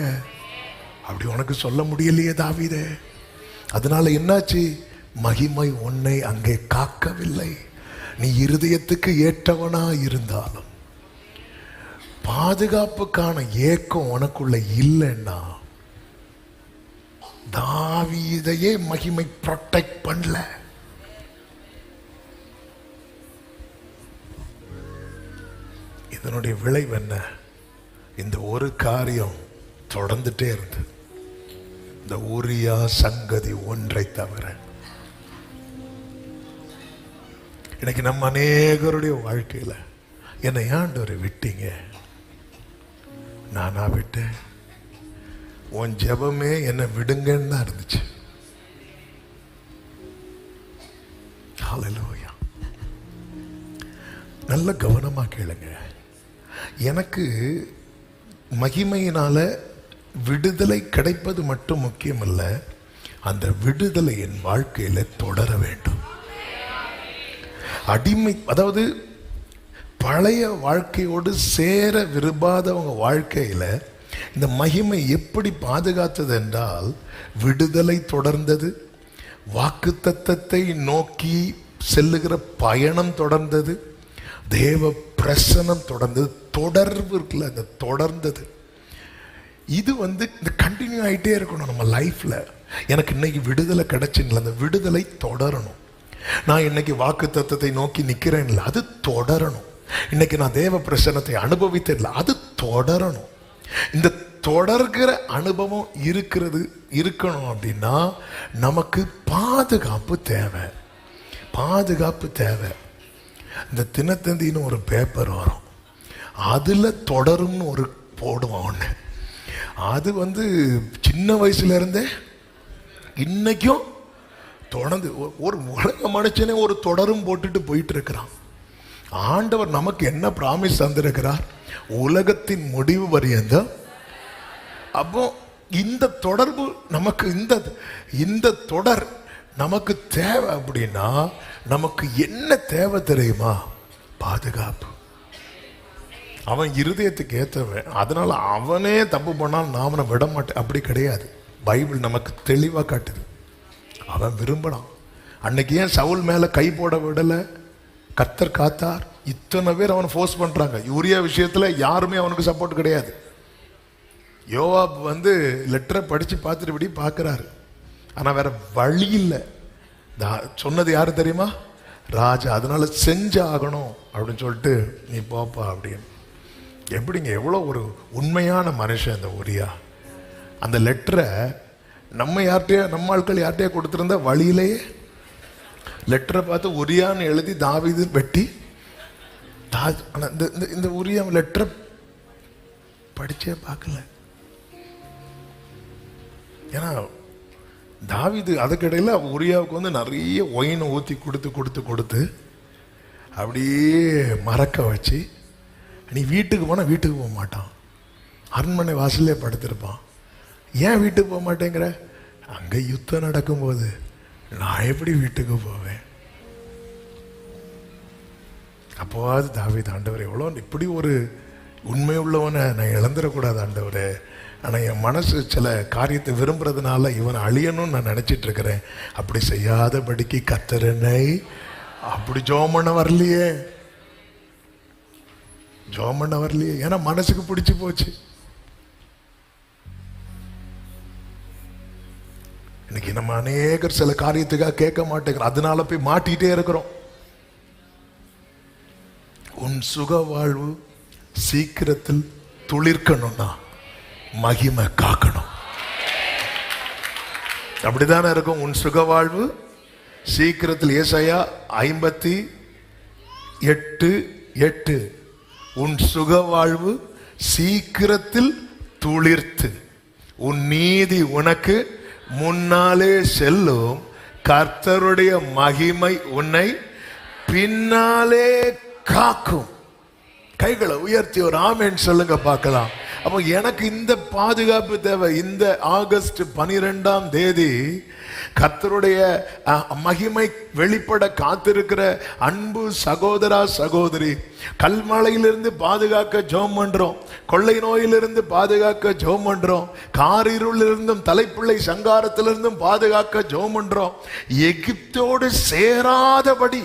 அப்படி உனக்கு சொல்ல முடியலையே தாவீதே. அதனால என்னாச்சு? மகிமை உன்னை அங்கே காக்கவில்லை. நீ இருதயத்துக்கு ஏற்றவனா இருந்தாலும் பாதுகாப்புக்கான ஏக்கம் உனக்குள்ள இல்லைன்னா தாவீதையே மகிமை ப்ரொடெக்ட் பண்ணல. இதனுடைய விளைவு என்ன? இந்த ஒரு காரியம் தொடர்ந்துட்டே இருந்து, இந்த ஊரியா சங்கதி ஒன்றை தவிர. இன்னைக்கு நம்ம அநேகருடைய வாழ்க்கையில என்னை ஆண்டவரை விட்டீங்க, நானா விட்டேன், உன் ஜெபமே என்னை விடுங்கன்னு தான் இருந்துச்சு. ஹல்லேலூயா. நல்ல கவனமா கேளுங்க. எனக்கு மகிமையினால விடுதலை கிடைப்பது மட்டும் முக்கியமல்ல, அந்த விடுதலை என் வாழ்க்கையில தொடர வேண்டும். அடிமை, அதாவது பழைய வாழ்க்கையோடு சேர விரும்பாதவங்க வாழ்க்கையில இந்த மகிமை எப்படி பாதுகாத்தது என்றால், விடுதலை தொடர்ந்தது, வாக்குத்தத்தத்தை நோக்கி செல்லுகிற பயணம் தொடர்ந்தது, தேவ பிரசனம் தொடர்ந்தது, தொடர்பு இருக்குல்ல, அந்த தொடர்ந்தது. இது இந்த கண்டினியூ ஆகிட்டே இருக்கணும் நம்ம லைஃப்ல. எனக்கு இன்னைக்கு விடுதலை கிடைச்சுங்களா, அந்த விடுதலை தொடரணும். நான் இன்னைக்கு வாக்கு தத்தத்தை நோக்கி நிற்கிறேன் இல்லை, அது தொடரணும். இன்னைக்கு நான் தேவ பிரசன்னத்தை அனுபவித்தேன் இல்லை, அது தொடரணும். இந்த தொடர்கிற அனுபவம் இருக்கணும் அப்படின்னா நமக்கு பாதுகாப்பு தேவை. பாதுகாப்பு தேவை. இந்த தினத்தந்தின்னு ஒரு பேப்பர் வரும், அதுல தொடரும்னு ஒரு போடுவான் ஒன்று. அது சின்ன வயசுல இருந்தே இன்னைக்கும் தொடர்ந்து ஒரு உலக மனுஷனே ஒரு தொடரும் போட்டுட்டு போயிட்டு இருக்கிறான். ஆண்டவர் நமக்கு என்ன பிராமிஸ் தந்திருக்கிறார்? உலகத்தின் முடிவு வரையந்த. அப்போ இந்த தொடர்பு நமக்கு, இந்த தொடர் நமக்கு தேவை. அப்படின்னா நமக்கு என்ன தேவை தெரியுமா? பாதுகாப்பு. அவன் இருதயத்துக்கு ஏற்றவன், அதனால அவனே தப்பு பண்ணாலும் நான் அவனை விட மாட்டேன், அப்படி கிடையாது. பைபிள் நமக்கு தெளிவாக காட்டுது. அவன் விரும்பலாம். அன்னைக்கு ஏன் சவுல் மேல கை போட விடல? கர்த்தர் காத்தார். இத்தனை பேர் அவனை ஃபோர்ஸ் பண்றாங்க. யூரியா விஷயத்துல யாருமே அவனுக்கு சப்போர்ட் கிடையாது. யோவாப் லெட்டரை படிச்சு பார்த்துட்டு இப்படி பார்க்கிறாரு, ஆனா வேற வழி இல்லை. சொன்னது யாரு தெரியுமா? ராஜா. அதனால செஞ்சு ஆகணும் அப்படின்னு சொல்லிட்டு நீ போப்பா அப்படின்னு. எப்படிங்க, எவ்வளோ ஒரு உண்மையான மனுஷன் இந்த ஊரியா. அந்த லெட்டரை நம்ம ஆட்கள் யார்கிட்டயே கொடுத்துருந்தா வழியிலேயே லெட்டரை பார்த்து உரியான்னு எழுதி தாவீது வெட்டி. இந்த உரியா லெட்டரை படிச்சே பார்க்கல. ஏன்னா தாவீது அதுக்கிடையில உரியாவுக்கு நிறைய ஒயினை ஊற்றி கொடுத்து அப்படியே மறக்க வச்சு, நீ வீட்டுக்கு போனால் வீட்டுக்கு போக மாட்டான், அரண்மனை வாசல்லே படுத்திருப்பான். ஏன் வீட்டுக்கு போக மாட்டேங்கிற? அங்கே யுத்தம் நடக்கும்போது நான் எப்படி வீட்டுக்கு போவேன்? அப்போவாது தாவீது, ஆண்டவரே எவ்வளோ இப்படி ஒரு உண்மை உள்ளவனை நான் இழந்துடக்கூடாது ஆண்டவரே, ஆனால் என் மனசு சில காரியத்தை விரும்புறதுனால இவனை அழியணும்னு நான் நினச்சிட்டு இருக்கிறேன், அப்படி செய்யாதபடிக்கு கர்த்தர் என்னை. அப்படி ஜெபம் பண்ண வரலையே, ஏன்னா மனசுக்கு பிடிச்சு போச்சு. இன்னைக்கு நம்ம அநேகர் சில காரியத்துக்காக கேட்க மாட்டேங்கிறோம், அதனால போய் மாட்டிகிட்டே இருக்கிறோம். உன் சுக வாழ்வு சீக்கிரத்தில் துளிர்க்கணும்னா மகிமை காக்கணும். அப்படித்தானே இருக்கும். உன் சுக வாழ்வு சீக்கிரத்தில், ஏசாயா 58:8, உன் சுக வாழ்வு சீக்கிரத்தில் துளிர்த்து உன் நீதி உனக்கு முன்னாலே செல்லும், கர்த்தருடைய மகிமை உன்னை பின்னாலே காக்கும். கைகளை உயர்த்தி ஒரு ஆமென் சொல்லுங்க பார்க்கலாம். அப்போ எனக்கு இந்த பாதுகாப்பு தேவை. இந்த ஆகஸ்ட் 12ஆம் தேதி கர்த்தருடைய மகிமை வெளிப்பட காத்திருக்கிற அன்பு சகோதரா சகோதரி, கல்மழையிலிருந்து பாதுகாக்க ஜெபம் பண்றோம், கொள்ளை நோயிலிருந்து பாதுகாக்க ஜெபம் பண்றோம், காரிருளிலிருந்தும் தலைப்பிள்ளை சங்காரத்திலிருந்தும் பாதுகாக்க ஜெபம் பண்றோம். எகிப்தோடு சேராதபடி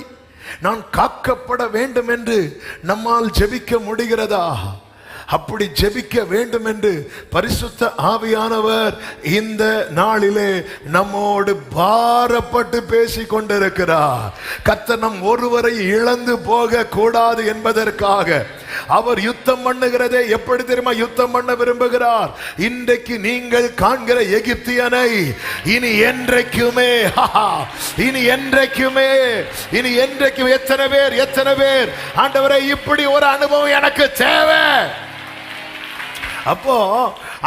நான் காக்கப்பட வேண்டும் என்று நம்மால் ஜெபிக்க முடிகிறதா? அப்படி ஜெபிக்க வேண்டும் என்று பரிசுத்த ஆவியானவர் இந்த நாளிலே நம்மோடு பாரப்பட்டு பேசிக் கொண்டிருக்கிறார். கர்த்தர் நம் ஒருவரை இழந்து போக கூடாது என்பதற்காக அவர் யுத்தம் பண்ணுகிறதே எப்படி தெரியுமா யுத்தம் பண்ண விரும்புகிறார்? இன்றைக்கு நீங்கள் காண்கிற எகிப்தியனை இனி என்றைக்குமே எத்தனை பேர் ஆண்டவரே இப்படி ஒரு அனுபவம் எனக்கு தேவை. அப்போ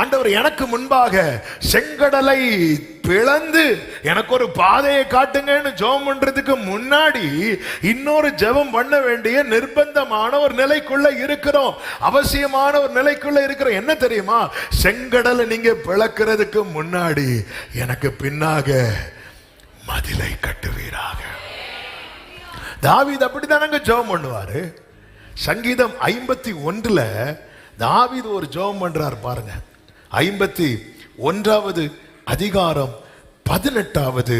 ஆண்டவர் எனக்கு முன்பாக செங்கடலை பிளந்து எனக்கு ஒரு பாதையை காட்டுங்கன்னு ஜெபம் பண்றதுக்கு முன்னாடி இன்னொரு ஜெபம் பண்ண வேண்டிய நிர்பந்தமான ஒரு நிலைக்குள்ள இருக்கிறோம், அவசியமான ஒரு நிலைக்குள்ள இருக்கிறோம். என்ன தெரியுமா? செங்கடலை நீங்க பிளக்கிறதுக்கு முன்னாடி எனக்கு பின்னாக மதிலை கட்டுவீராக. தாவீது அப்படித்தானங்க ஜெபம் பண்ணுவாரு. சங்கீதம் 51ல தாவீது ஒரு ஜெபம் பண்றார் பாருங்க. 51வது அதிகாரம் 18வது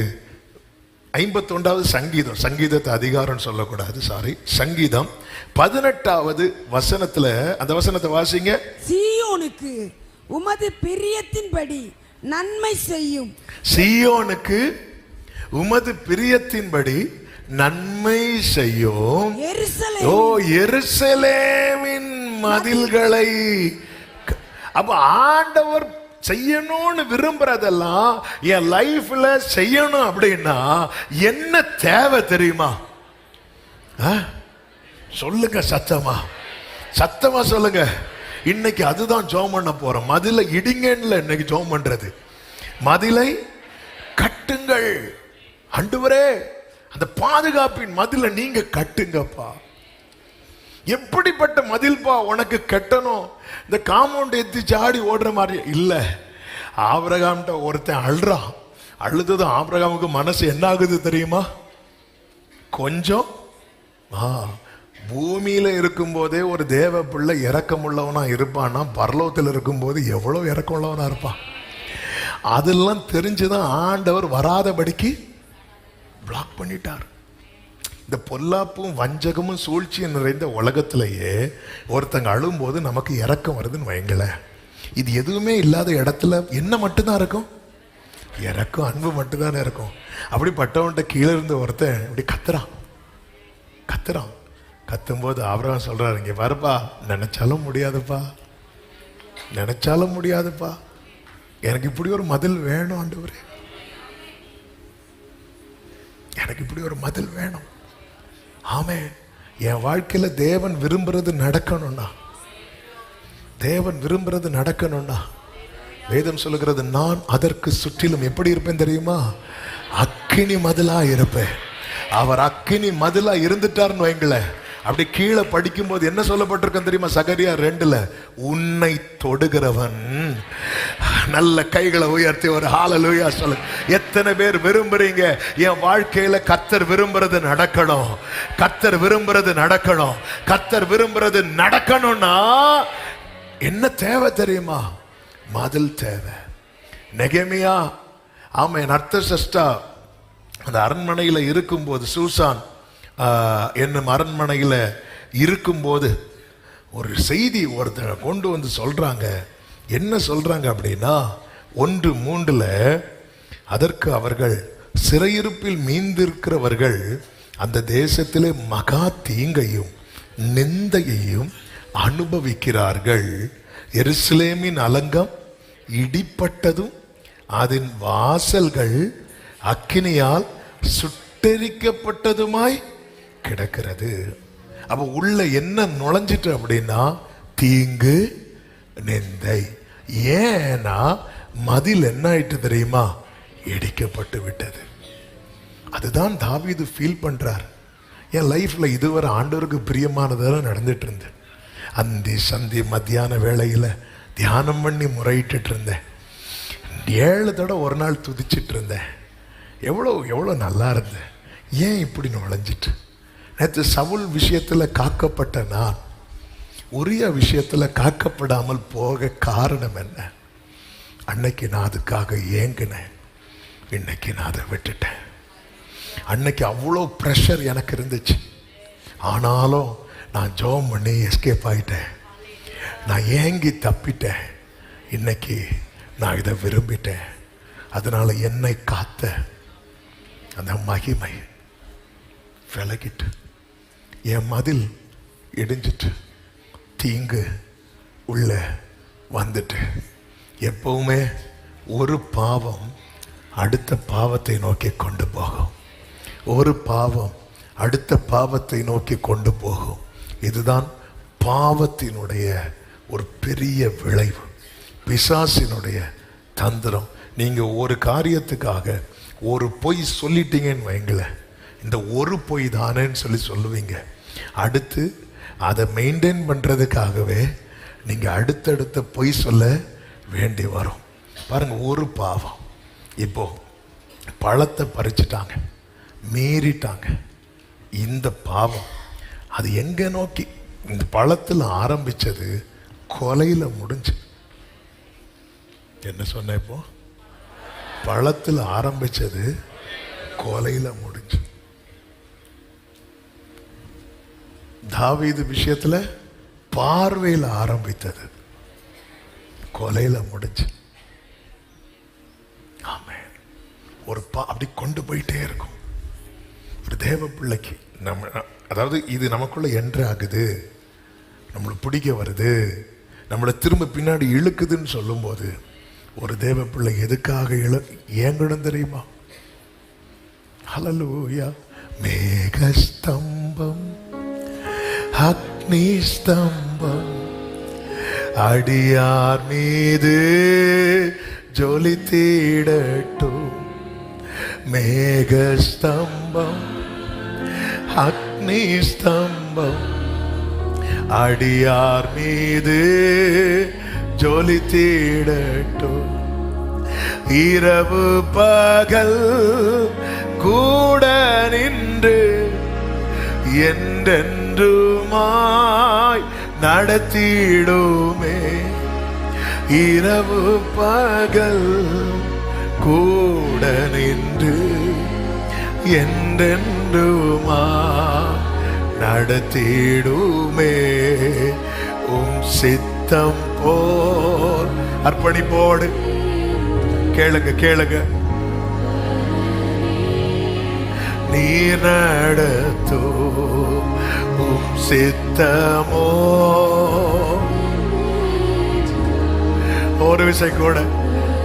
51வது சங்கீதம், சங்கீதத்தை அதிகாரம் சொல்லக்கூடாது, சாரி, சங்கீதம் 18வது வசனத்துல அந்த வசனத்தை வாசிங்க. சீயோனுக்கு உமது பிரியத்தின்படி நன்மை செய்யும். சீயோனுக்கு உமது பிரியத்தின்படி நன்மை செய்யும். ஓ எருசலேமின் மதில்களை. அப்ப ஆண்டவர் செய்யணும்னு விரும்புறதெல்லாம் என் லைஃப்ல செய்யணும் அப்படின்னா என்ன தேவை தெரியுமா? சொல்லுங்க, சத்தமா சொல்லுங்க. இன்னைக்கு அதுதான் ஜெபம் பண்ண போறோம். மதிலை இடிங்கன்னு இன்னைக்கு ஜெபம் பண்றது, மதிலை கட்டுங்கள். ஆண்டவரே அந்த பாதுகாப்பின் மதிலை நீங்க கட்டுங்கப்பா. எப்படிப்பட்ட மதில்பா உனக்கு கட்டணும்? இந்த காம்பவுண்ட் எத்தி சாடி ஓடுற மாதிரி இல்ல. ஆபிரகாம்கிட்ட ஒருத்தன் அழுறான். அழுதுதான் ஆபிரகாமுக்கு மனசு என்ன ஆகுது தெரியுமா? கொஞ்சம் பூமியில இருக்கும் போதே ஒரு தேவ பிள்ளை இரக்கம் உள்ளவனா இருப்பான்னா, பரலோகத்தில் இருக்கும் போது எவ்வளவு இரக்கம் உள்ளவனா இருப்பான். அதெல்லாம் தெரிஞ்சுதான் ஆண்டவர் வராதபடிக்கு பிளாக் பண்ணிட்டார். இந்த பொல்லாப்பும் வஞ்சகமும் சூழ்ச்சியும் நிறைந்த உலகத்திலேயே ஒருத்தங்க அழும்போது நமக்கு இரக்கம் வருதுன்னு வைங்கள. இது எதுவுமே இல்லாத இடத்துல என்ன மட்டும்தான் இருக்கும்? இரக்கம், அன்பு மட்டும்தானே இருக்கும். அப்படிப்பட்டவன்ட்ட கீழே இருந்து ஒருத்தன் இப்படி கத்துறான். கத்தும்போது ஆபிரகாம் சொல்றாரு, இங்க வரப்பா, நினைச்சாலும் முடியாதுப்பா, எனக்கு இப்படி ஒரு மதில் வேணும் ஆண்டவரே, எனக்கு இப்படி ஒரு மதில் வேணும். ஆமே, என் வாழ்க்கையில தேவன் விரும்புறது நடக்கணும்னா வேதம் சொல்லுகிறது, நான் அதற்கு சுற்றிலும் எப்படி இருப்பேன் தெரியுமா? அக்கினி மதிலா இருப்பேன். அவர் அக்கினி மதிலா இருந்துட்டாருன்னு வைங்களேன். அப்படி கீழே படிக்கும் போது என்ன சொல்லப்பட்டிருக்கும் தெரியுமா? சகரியா 2ல, உன்னை தொடுகிறவன். நல்ல கைகளை உயர்த்தி ஒரு ஹalleluya சொல்லு. எத்தனை பேர் விரும்புறீங்க என் வாழ்க்கையில கர்த்தர் விரும்புறது நடக்கணும்னா என்ன தேவை தெரியுமா? மதில் தேவை. நெகேமியா ஆமென் அர்த்தசஷ்டா அந்த அரண்மனையில இருக்கும்போது, சூசான் என்னும் அரண்மனையில் இருக்கும்போது ஒரு செய்தி ஒருத்தர் கொண்டு வந்து சொல்றாங்க. என்ன சொல்றாங்க அப்படின்னா, 1:3 அதற்கு அவர்கள் சிறையிருப்பில் மீந்திருக்கிறவர்கள் அந்த தேசத்திலே மகா தீங்கையும் நிந்தையையும் அனுபவிக்கிறார்கள். எருசலேமின் அலங்கம் இடிப்பட்டதும் அதன் வாசல்கள் அக்கினியால் சுட்டெரிக்கப்பட்டதுமாய் கிடக்கிறது. அப்ப உள்ள என்ன நுழைஞ்சிட்டு அப்படின்னா தீங்கு, நிந்தை. ஏன்னா மதில் என்ன ஆயிட்டு தெரியுமா? இடிக்கப்பட்டு விட்டது. அதுதான் தாவீது ஃபீல் பண்றார். என் லைஃப்ல இதுவரை ஆண்டவருக்கு பிரியமானதெல்லாம் நடந்துட்டு இருந்து, அந்தி சந்தி மத்தியான வேளையில தியானம் பண்ணி முறையிட்டு இருந்தேன். 7 தடவை ஒரு நாள் துதிச்சிட்டு இருந்தேன். எவ்வளோ நல்லா இருந்தேன். ஏன் இப்படி நுழைஞ்சிட்டு? நேற்று சவுல் விஷயத்தில் காக்கப்பட்ட நான் உரிய விஷயத்தில் காக்கப்படாமல் போக காரணம் என்ன? அன்னைக்கு நான் அதுக்காக ஏங்கினேன், இன்னைக்கு நான் அதை விட்டுட்டேன். அன்னைக்கு அவ்வளோ ப்ரெஷர் எனக்கு இருந்துச்சு, ஆனாலும் நான் ஜெபம் பண்ணி எஸ்கேப் ஆகிட்டேன். நான் ஏங்கி தப்பிட்டேன். இன்னைக்கு நான் இதை விரும்பிட்டேன். அதனால் என்னை காத்த அந்த மகிமை விலகிட்டு, என் மதில் இடிஞ்சிட்டு, தீங்கு உள்ள வந்துட்டு. எப்பவுமே ஒரு பாவம் அடுத்த பாவத்தை நோக்கி கொண்டு போகும். ஒரு பாவம் அடுத்த பாவத்தை நோக்கி கொண்டு போகும். இதுதான் பாவத்தினுடைய ஒரு பெரிய விளைவு, பிசாசினுடைய தந்திரம். நீங்கள் ஒரு காரியத்துக்காக ஒரு பொய் சொல்லிட்டீங்கன்னு வைங்களேன், இந்த ஒரு பொய் தானேன்னு சொல்லுவீங்க. அடுத்து அதை மெயின்டைன் பண்ணுறதுக்காகவே நீங்கள் அடுத்தடுத்த பொய் சொல்ல வேண்டி வரும். பாருங்கள், ஒரு பாவம். இப்போ பழத்தை பறிச்சிட்டாங்க, மீறிட்டாங்க. இந்த பாவம் அது எங்கே நோக்கி? இந்த பழத்தில் ஆரம்பித்தது கொலையில் முடிஞ்சு. என்ன சொன்ன? இப்போ பழத்தில் ஆரம்பித்தது கொலையில் முடிஞ்சு. தாவீது விஷயத்துல பார்வையில் ஆரம்பித்தது கொலையில முடிஞ்சு. ஆமென். ஒரு அப்படி கொண்டு போயிட்டே இருக்கும். ஒரு தேவ பிள்ளைக்கு அதாவது இது நமக்குள்ள என்ட்ரு ஆகுது, நம்மளை பிடிக்க வருது, நம்மளை திரும்ப பின்னாடி இழுக்குதுன்னு சொல்லும்போது ஒரு தேவ பிள்ளை எதுக்காக ஏங்கணும் தெரியுமா? ஹல்லேலூயா. மேகஸ்தம்பம் அக்னி ஸ்தம்பம் அடியார் மீது ஜொலித்திடட்டும். மேகஸ்தம்பம் அக்னி ஸ்தம்பம் அடியார் மீது ஜொலித்திடட்டும். இரவு பகல் கூட நின்று என்றென்றுமாய் நடத்திடுமே. இரவு பகல் கூட நின்று என்றென்றுமாய் நடத்திடுமே. சித்தம் போல் அர்ப்பணிப்போடு கேளுங்க. நீர் நடத்தும் சித்தமோ. ஒரு விஷயம் கூட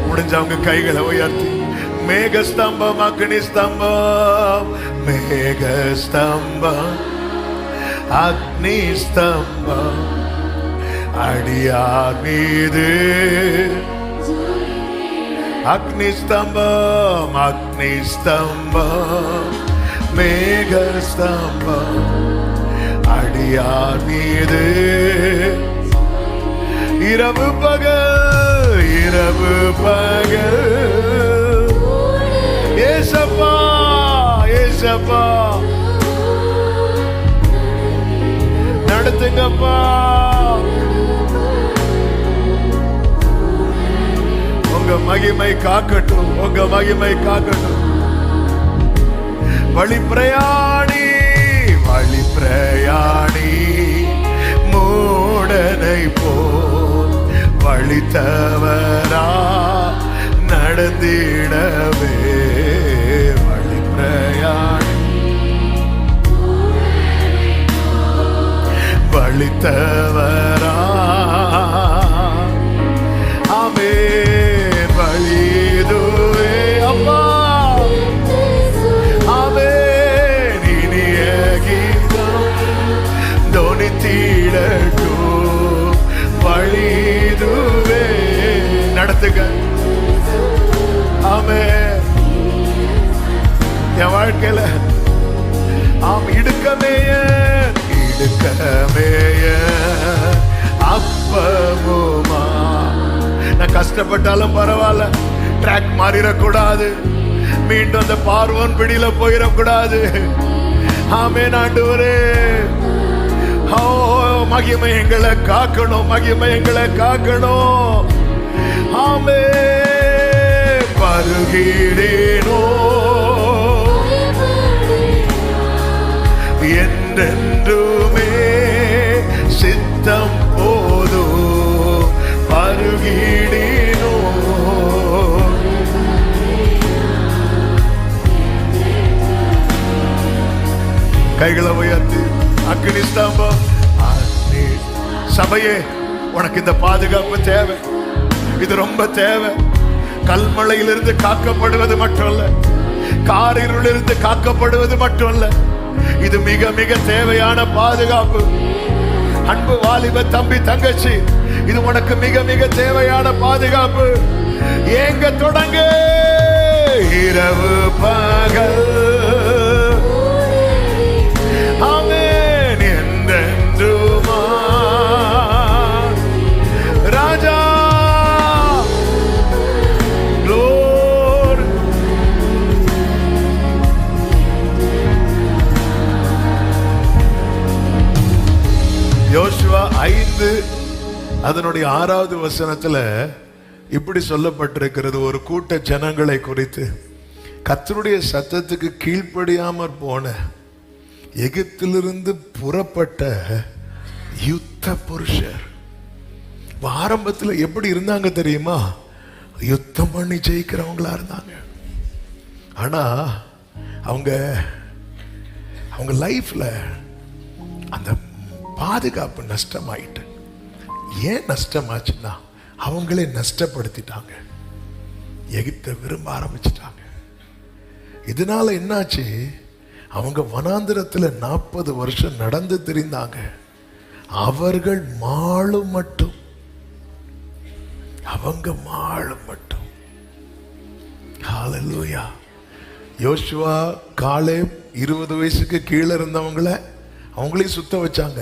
முடிஞ்சவங்க கைகளை உயர்த்தி, மேகஸ்தம்பம் அக்னி ஸ்தம்பம், மேகஸ்தம்பம் அக்னி ஸ்தம்பம் அடியார் மீது. அக்னி ஸ்தம்பம் அக்னி ஸ்தம்பம் மேகஸ்தம்பம் அடியார் மீது. இரவு பகல் ஏசப்பா நடத்துங்கப்பா. உங்க மகிமை காக்கட்டும், உங்க மகிமை காக்கட்டும். வழி பிரயாணி மூடனை போல் வழி தவறா நடந்திடவே. வழி பிரயாணி வழி தவறா. ஆமே வழிதுவே அப்பா. ஆமே இனிய கீதம் தொனித்திடட்டும். வழிதுவே நடத்துங்க. ஆமே என் வாழ்க்கையில ஆம் இடுக்கமேய அப்பமுமா கஷ்டப்பட்டாலும் பரவாயில்ல, ட்ராக் மாறிடக்கூடாது, மீண்டும் அந்த பார்வோன் பிடியில போயிடக்கூடாது. ஆமென் ஆண்டவரே. ஓ மகிமை எங்களை காக்கணும், மகிமை எங்களை காக்கணும். ஆமே பருகிறேனோ என்றென்றுமே சித்தம் போதோ பருகிறேனோ. கைகளை உயர்த்தி அக்னி ஸ்தம்பம். சபையே, உனக்கு இந்த பாதுகாப்பு தேவை, இது ரொம்ப தேவை. கல்மழையிலிருந்து காக்கப்படுவது மட்டுமல்ல, காரிருளிலிருந்து காக்கப்படுவது மட்டுமல்ல, இது மிக மிக தேவையான பாதுகாப்பு. அன்பு வாலிப தம்பி தங்கச்சி, இது உனக்கு மிக மிக தேவையான பாதுகாப்பு. ஏங்க தொடங்க, இரவு பகல் ஆமென் என்றென்றுமா ராஜா. Lord, யோசுவா 5 அதனுடைய 6வது வசனத்துல இப்படி சொல்லப்பட்டிருக்கிறது. ஒரு கூட்ட ஜனங்களை குறித்து, கர்த்தருடைய சத்தத்துக்கு கீழ்ப்படியாமற் போன எகிப்திலிருந்து புறப்பட்ட யுத்த புருஷர். ஆரம்பத்தில் எப்படி இருந்தாங்க தெரியுமா? யுத்தம் பண்ணி ஜெயிக்கிறவங்களா இருந்தாங்க. ஆனா அவங்க லைஃப்ல அந்த பாதுகாப்பு நஷ்டமாயிட்டு. ஏன் நஷ்டமாச்சுன்னா, அவங்களே நஷ்டப்படுத்திட்டாங்க, எகிப்தை விரும்ப ஆரம்பிச்சிட்டாங்க. இதனால என்னாச்சு? அவங்க வனாந்திரத்தில் 40 வருஷம் நடந்து திரிந்தாங்க. அவர்கள் மாளும் மட்டும், அவங்க மாளும் மட்டும். ஹல்லேலூயா. யோசுவா காலேப் 20 வயசுக்கு கீழே இருந்தவங்கள அவங்களையும் சுத்த வச்சாங்க,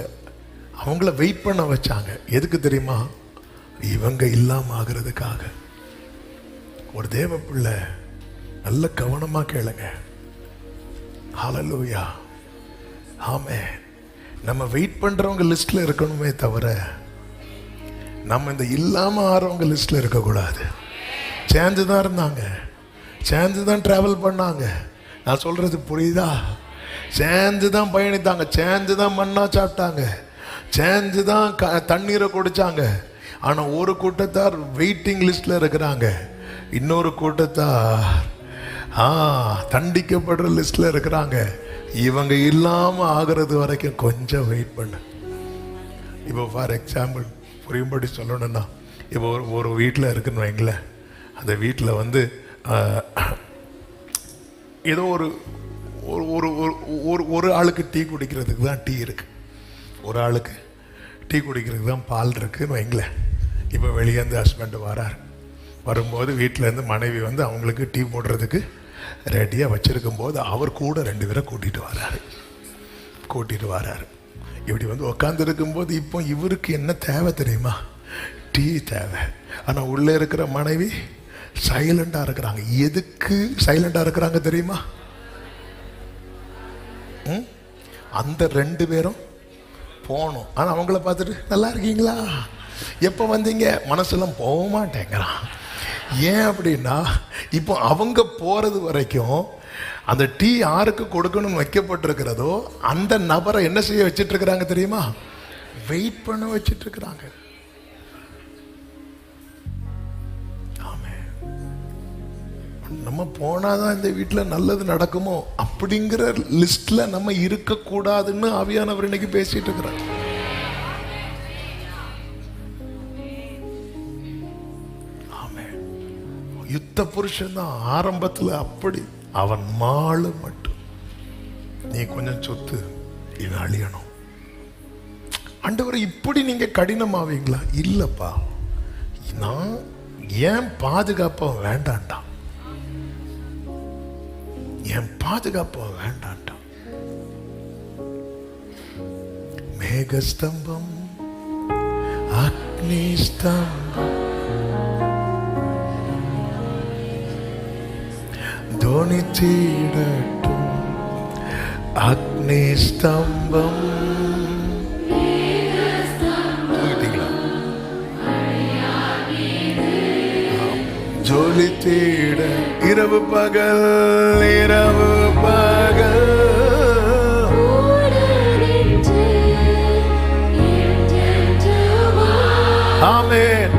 அவங்கள வெயிட் பண்ண வச்சாங்க. எதுக்கு தெரியுமா? இவங்க இல்லாம ஆகிறதுக்காக. ஒரு தேவ பிள்ளை நல்ல கவனமா கேளுங்க. ஹல்லேலூயா. ஆமென். நம்ம வெயிட் பண்றவங்க லிஸ்ட்ல இருக்கணுமே தவிர, நம்ம இந்த இல்லாம ஆறவங்க லிஸ்ட்ல இருக்கக்கூடாது. சேர்ந்து தான் இருந்தாங்க, சேர்ந்து தான் டிராவல் பண்ணாங்க. நான் சொல்றது புரியுதா? சேர்ந்து தான் பயணித்தாங்க, சேர்ந்து தான் மண்ணா சாப்பிட்டாங்க, சேர்ந்து தான் தண்ணீரை குடிச்சாங்க. ஆனா ஒரு கூட்டத்தார் வெயிட்டிங் லிஸ்ட்ல இருக்கிறாங்க, இன்னொரு கூட்டத்தார் தண்டிக்கப்படுற லிஸ்ட்ல இருக்கிறாங்க. இவங்க இல்லாம ஆகிறது வரைக்கும் கொஞ்சம் வெயிட் பண்ணு. இப்போ ஃபார் எக்ஸாம்பிள் புரியும்படி சொல்லணும்னா, இப்போ ஒரு வீட்டில் இருக்குன்னு வைங்களேன். அந்த வீட்டில் வந்து ஏதோ ஒரு ஒரு ஆளுக்கு டீ குடிக்கிறதுக்கு தான் டீ இருக்கு, ஒரு ஆளுக்கு டீ குடிக்கிறதுக்கு தான் பால் இருக்குன்னு வைங்களேன். இப்போ வெளியேருந்து ஹஸ்பண்ட் வரும்போது வீட்டிலேருந்து மனைவி வந்து அவங்களுக்கு டீ போடுறதுக்கு ரெடியாக வச்சுருக்கும் போது அவர் கூட 2 பேரை கூட்டிகிட்டு வராரு. இப்படி வந்து உக்காந்துருக்கும்போது இப்போ இவருக்கு என்ன தேவை தெரியுமா? டீ தேவை. ஆனால் உள்ளே இருக்கிற மனைவி சைலண்டாக இருக்கிறாங்க. எதுக்கு சைலண்டாக இருக்கிறாங்க தெரியுமா? அந்த 2 பேரும் போகணும். ஆனால் அவங்கள பார்த்துட்டு நல்லா இருக்கீங்களா, எப்போ வந்தீங்க, மனசெல்லாம் போக மாட்டேங்கிறான். ஏன் அப்படின்னா, இப்போ அவங்க போறது வரைக்கும் அந்த டீ யாருக்கு கொடுக்கணும்னு வைக்கப்பட்டிருக்கிறதோ அந்த நபரை என்ன செய்ய வச்சிட்டு இருக்கிறாங்க தெரியுமா? வெயிட் பண்ண வச்சிட்டு இருக்கிறாங்க. நம்ம போனாதான் இந்த வீட்டில் நல்லது நடக்குமோ அப்படிங்கிற லிஸ்ட்ல நம்ம இருக்கக்கூடாதுன்னு ஆவியானவர் இன்னைக்கு பேசிட்டு இருக்கிறார். யுத்த புருஷன் தான் ஆரம்பத்தில் அப்படி. அவன் மாளு மட்டும், நீ கொஞ்சம் சொத்து, இது அழியணும். ஆண்டவரே, இப்படி நீங்க கடினமாவீங்களா? இல்லப்பா, நான் ஏன் பாதுகாப்ப வேண்டான்டா, என் பாதுகாப்ப வேண்டான்டா. மேகஸ்தம்பம், அக்னி ஸ்தம்பம், தோணித்திடட்டும். அக்னி ஸ்தம்பம் ஜொலித்திட இரவு பகல் இரவு பகல். ஆமென்.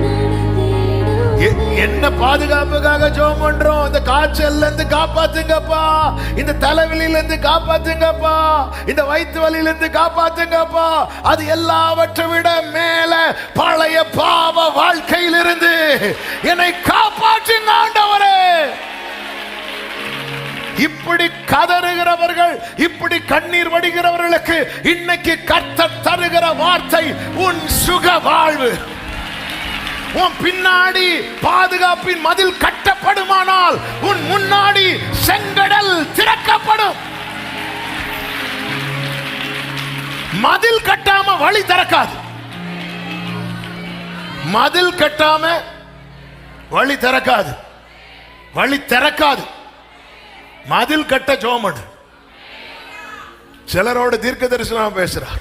என்ன பாதுகாப்புக்காக ஜெபம் பண்றோம்? இந்த காய்ச்சல்ல இருந்து காப்பாத்துங்கப்பா, இந்த தலைவலியில இருந்து காப்பாத்துங்கப்பா, இந்த வயிற்று வலியில இருந்து காப்பாத்துங்கப்பா. அது எல்லாவற்றை விட மேல பழைய பாவ வாழ்க்கையிலிருந்து என்னை காப்பாற்றுங்க ஆண்டவரே. இப்படி கதறுகிறவர்கள், இப்படி கண்ணீர் வடிகிறவர்களுக்கு இன்னைக்கு கர்த்தர் தருகிற வார்த்தை உன் சுக வாழ்வு. உன் பின்னாடி பாதுகாப்பின் மதில் கட்டப்படுமானால் உன் முன்னாடி செங்கடல் திறக்கப்படும். மதில் கட்டாம வழி திறக்காது. மதில் கட்டாம வழி திறக்காது. வழி திறக்காது. மதில் கட்ட ஜோமன். சிலரோட தீர்க்க தரிசனம் பேசுறார்.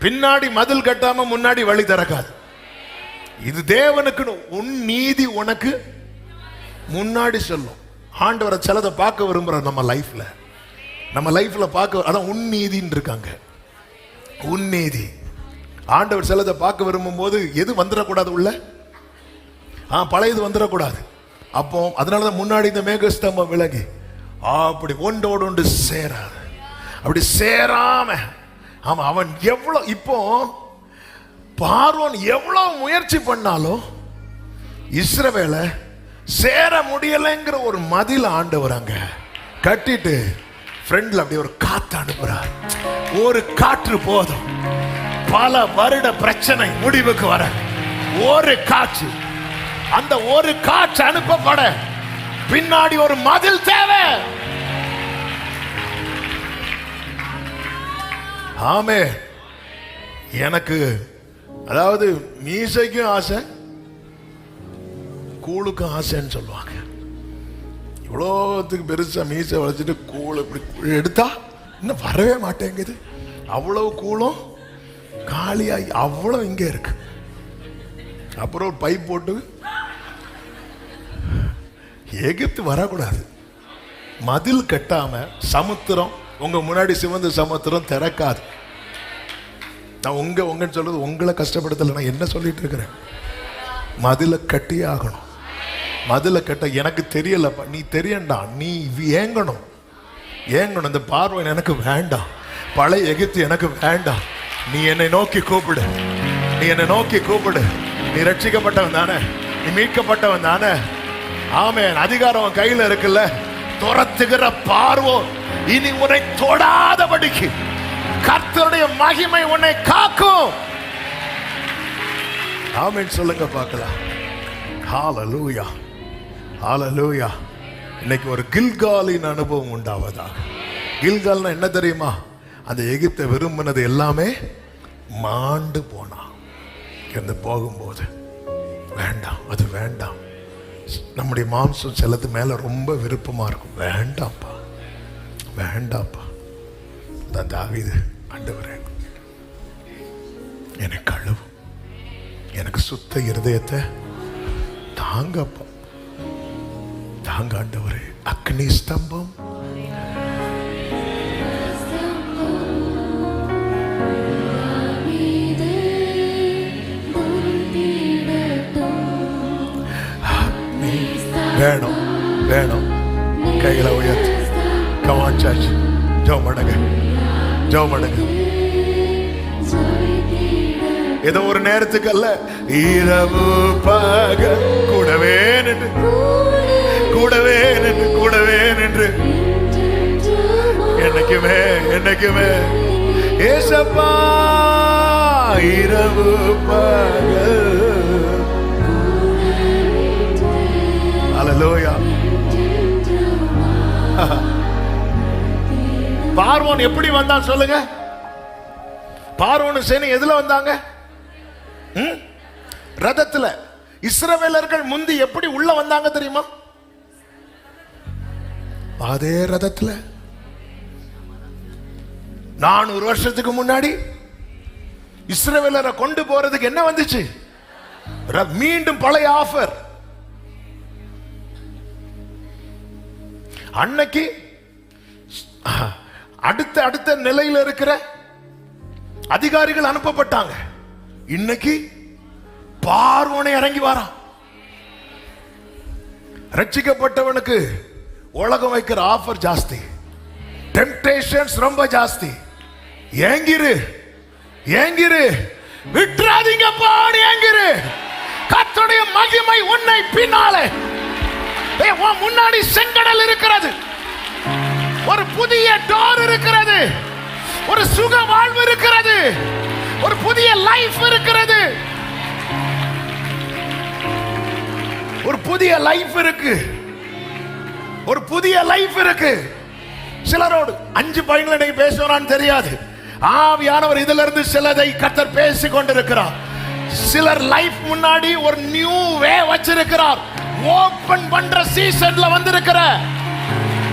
பின்னாடி மதில் கட்டாம முன்னாடி வழி திறக்காது. இது தேவனுக்கு உன் நீதி உனக்கு முன்னாடி சொல்லும். ஆண்டவரை சிலதை பார்க்க விரும்புற நம்ம லைஃப்ல பார்க்க, அதான் உன் நீதின்னு இருக்காங்க. உன் நீதி ஆண்டவர் சிலதை பார்க்க விரும்பும் போது எது வந்துடக்கூடாது உள்ள, பழையது வந்துடக்கூடாது. அப்போ அதனாலதான் முன்னாடி இந்த மேகஸ்தம்பம் விலகி அப்படி ஒன்றோடு ஒன்று சேராது. அப்படி சேராம ஆமா அவன் எவ்வளவு இப்போ பார்வோன் எவ்வளவு முயற்சி பண்ணாலும் இஸ்ரவேலை சேர முடியலைங்கிற ஒரு மதில் ஆண்டவர் அங்க கட்டிட்டு ஃப்ரெண்ட்ல அப்படி ஒரு காத்து அனுப்புறார். ஒரு காற்று போதும் பல வருட பிரச்சனை முடிவுக்கு வர. ஒரு காற்று, அந்த ஒரு காற்று அனுப்பப்பட பின்னாடி ஒரு மதில் தேவை. ஆமே. எனக்கு அதாவது மீசைக்கும் ஆசை, கூழுக்கும் ஆசைன்னு சொல்லுவாங்க. இவ்வளோத்துக்கு பெருசா மீசை வளைச்சிட்டு கூழ் இப்படி எடுத்தா இன்னும் வரவே மாட்டேங்குது. அவ்வளவு கூழும் காலியாகி அவ்வளவு இங்கே இருக்கு. அப்புறம் ஒரு பைப் போட்டு எகிப்து வரக்கூடாது. மதில் கட்டாம சமுத்திரம் உங்க முன்னாடி சிவந்த சமுத்திரம் திறக்காது. நான் உங்கன்னு சொல்றது உங்களை கஷ்டப்படுத்தல, நான் என்ன சொல்லிட்டு இருக்கிறேன்? மதில கட்டி ஆகணும். மதில கட்ட எனக்கு தெரியலப்பா, நீ தெரியண்டா, நீ ஏங்கணும். இந்த பார்வை எனக்கு வேண்டாம், பழைய எகிப்து எனக்கு வேண்டாம். நீ என்னை நோக்கி கூப்பிடு, நீ என்னை நோக்கி கூப்பிடு. நீ ரட்சிக்கப்பட்டவன் தானே, நீ மீட்கப்பட்டவன் தானே. ஆமென். அதிகாரம் கையில இருக்குல்ல. துரத்துகிற பார்வோன் இனி உன்னை தொடாதபடிக்கு கர்த்தருடைய மகிமை உன்னை காக்கும். ஆமென் சொல்லுங்க பார்க்கலாம். ஹalleluya, ஹalleluya. இன்னைக்கு ஒரு கில்காலின் அனுபவம் உண்டாவதாக. கில்கால்னா என்ன தெரியுமா? அந்த எகிப்தை விரும்பினது எல்லாமே மாண்டு போனா. இருந்து போகும்போது வேண்டாம், அது வேண்டாம். நம்முடைய மாம்சம் சிலது மேல ரொம்ப விருப்பமா இருக்கும். வேண்டாம்ப்பா, வேண்டாம்ப்பா. தாவீது, ஆண்டவரே எனக்கு கழுவு, எனக்கு சுத்த இருதயத்தை தாங்கப்பா, தாங்க ஆண்டவரே. அக்னி ஸ்தம்பம் வேணும், வேணும். கையில உயர்த்து. Come on church, ஜெபம் பண்ணுங்க, ஜெபம் பண்ணுங்க. ஏதோ ஒரு நேரத்துக்கு அல்ல, இரவு பகல் கூடவே நின்று, கூடவே நின்று, கூடவே நின்று என்னைக்குமே, என்னைக்குமே ஏசப்பா. இரவு பகல் அல்லேலூயா. பார்வோன் எப்படி வந்தான் சொல்லுங்க? பார்வோன் சேனை எதுல வந்தாங்க? ரதத்துல. இஸ்ரவேலர்கள் முந்தி எப்படி உள்ள வந்தாங்க தெரியுமா? அதே ரதத்துல 400 வருஷத்துக்கு முன்னாடி இஸ்ரவேலரை கொண்டு போறதுக்கு என்ன வந்துச்சு? மீண்டும் பழைய ஆஃபர். அன்னைக்கு அடுத்த நிலையில் இருக்கிற அதிகாரிகள் அனுப்பப்பட்டாங்க. இன்னைக்கு பார்வோனை இறங்கி வாரான். ரட்சிக்கப்பட்டவனுக்கு உலகம் வைக்கிற ஆஃபர் ஜாஸ்தி, டெம்ப்டேஷன்ஸ் ரொம்ப ஜாஸ்தி. ஏங்கிரு ஏங்கிரு, விட்டுறாதீங்க பாடி ஏங்கிரு. கர்த்தருடைய மகிமை உன்னை பின்னாலே, முன்னாடி செங்கடல் இருக்கிறது, ஒரு புதிய டோர் இருக்கிறது, ஒரு சுக வாழ்வு இருக்கிறது, ஒரு புதிய லைஃப் இருக்கிறது, ஒரு புதிய லைஃப் இருக்கு, ஒரு புதிய லைஃப் இருக்கு. சிலரோடு 5 பாயிண்ட்ல நீங்க பேசுவான்னு தெரியாது. ஆவியானவர் இதுல இருந்து சிலதை கர்த்தர் பேசிக் கொண்டிருக்கிறார். சிலர் லைஃப் முன்னாடி ஒரு நியூ வே வச்சிருக்கிறார். ஓபன் பண்ற சீசன்ல வந்திருக்கிற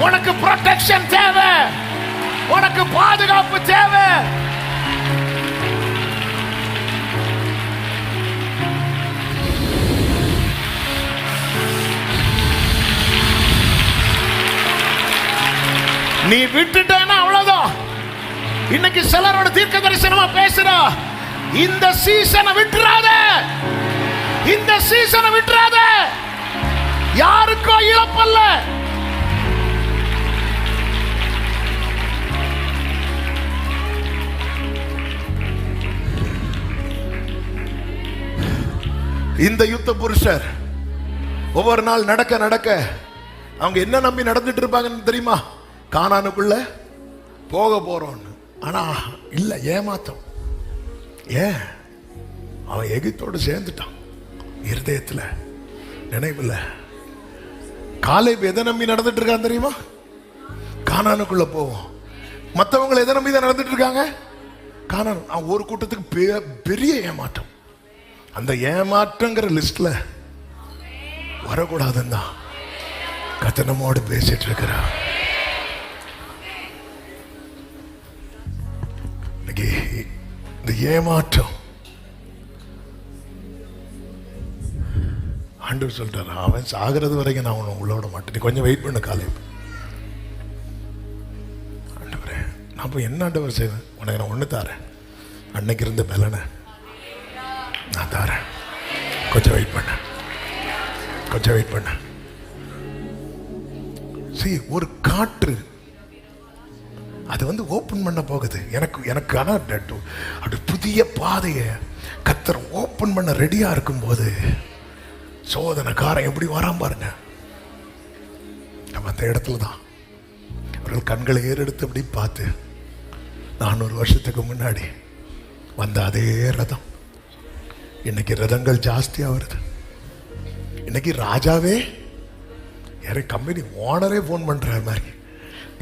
உனக்கு ப்ரொடெக்ஷன் தேவை, உனக்கு பாதுகாப்பு தேவை. நீ விட்டுட்டேன்னா அவ்வளவுதான். இன்னைக்கு சிலரோட தீர்க்க தரிசனமா பேசுறா, இந்த சீசனை விட்டுறாத, இந்த சீசனை விட்டுறாத. யாருக்கோ இழப்பல்ல, இந்த யுத்த புருஷர் ஒவ்வொரு நாள் நடக்க நடக்க அவங்க என்ன நம்பி நடந்துட்டு இருப்பாங்கன்னு தெரியுமா? கானானுக்குள்ள போக போறோம்னு. ஆனா இல்ல, ஏமாத்தம். ஏன்? அவன் எகிப்தோடு சேர்ந்துட்டான். இருதயத்துல நினைவுல காலேப் எதை நம்பி நடந்துட்டு இருக்கான் தெரியுமா? கானானுக்குள்ள போவோம். மற்றவங்களை எதை நம்பி தான் நடந்துட்டு இருக்காங்க? கானான். அவன் ஒரு கூட்டத்துக்கு பெரிய ஏமாற்றம். அந்த ஏமாற்றங்கிற லிஸ்ட்ல வரக்கூடாதுன்னு தான் கர்த்தர் நம்மோடு பேசிட்டு இருக்கிறார். இந்த ஏமாற்றம் ஆண்டவர் சொல்றாரு, அவன் சாகிறது வரைக்கும் நான் உன்னை உள்ள விட மாட்டேன், நீ கொஞ்சம் வெயிட் பண்ண காலேப். ஆண்டவரே, நான் போய் என்ன ஆண்டவர் செய்வேன்? உனக்கு நான் ஒன்று தாரேன், அன்னைக்கு இருந்த பலனை நான் தாரேன், கொஞ்சம் வெயிட் பண்ண, கொஞ்சம் வெயிட் பண்ண. சரி, ஒரு காற்று அது ஓபன் பண்ண போகுது. எனக்கு அப்படி புதிய பாதையை கர்த்தர் ஓபன் பண்ண ரெடியா இருக்கும் போது சோதனைக்காரன் எப்படி வரான் பாருங்க. நம்ம அந்த இடத்துல தான் அவர்கள் கண்களை ஏறெடுத்து அப்படி பார்த்து 400 வருஷத்துக்கு முன்னாடி வந்த அதே ரதம் இன்னைக்கு ரதங்கள் ஜாஸ்தியா வருது. இன்னைக்கு ராஜாவே யாரே கம்பெனி ஓனரே போன் பண்ற மாதிரி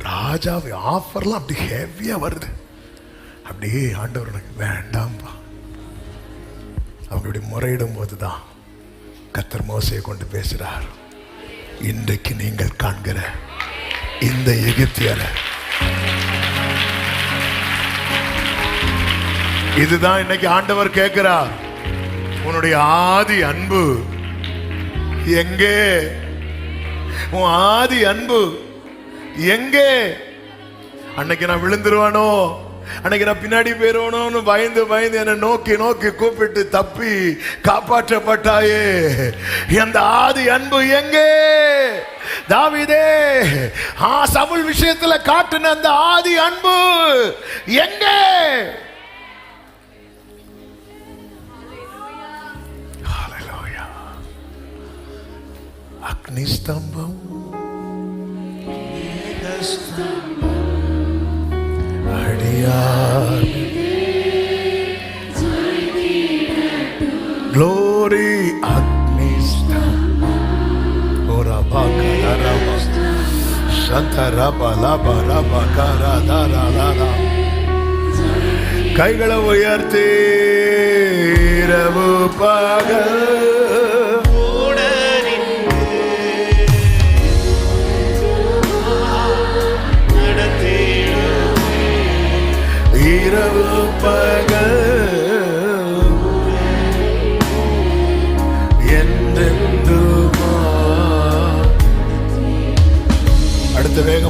ராஜாவே ஆஃபர்லாம் அப்படி ஹெவியா வருது. அப்படியே ஆண்டவர் எனக்கு வேண்டாம்பா அவங்களுடைய முறையிடும் போதுதான் கர்த்தர் மோசையை கொண்டு பேசுறார். இன்றைக்கு நீங்கள் காண்கிற இந்த எகிப்தியரை, இதுதான் இன்னைக்கு ஆண்டவர் கேட்கிறார். உன்னுடைய ஆதி அன்பு எங்கே? உன் ஆதி அன்பு எங்கே? அன்னைக்கு நான் விழுந்துருவானோ, அன்னைக்கு நான் பின்னாடி போயிருவானோன்னு பயந்து பயந்து என்னை நோக்கி நோக்கி கூப்பிட்டு தப்பி காப்பாற்றப்பட்டாயே. அந்த ஆதி அன்பு எங்கே? தாவீதே, சவுல் விஷயத்துல காட்டின அந்த ஆதி அன்பு எங்கே? அக்னிஸ்தம்பம், அடியார் glory அக்னிஸ்தம்பம், ஓரபாகரபா சந்தரபலபரபகரதரலரா. கைகளை உயர்த்தி இரவு பகல்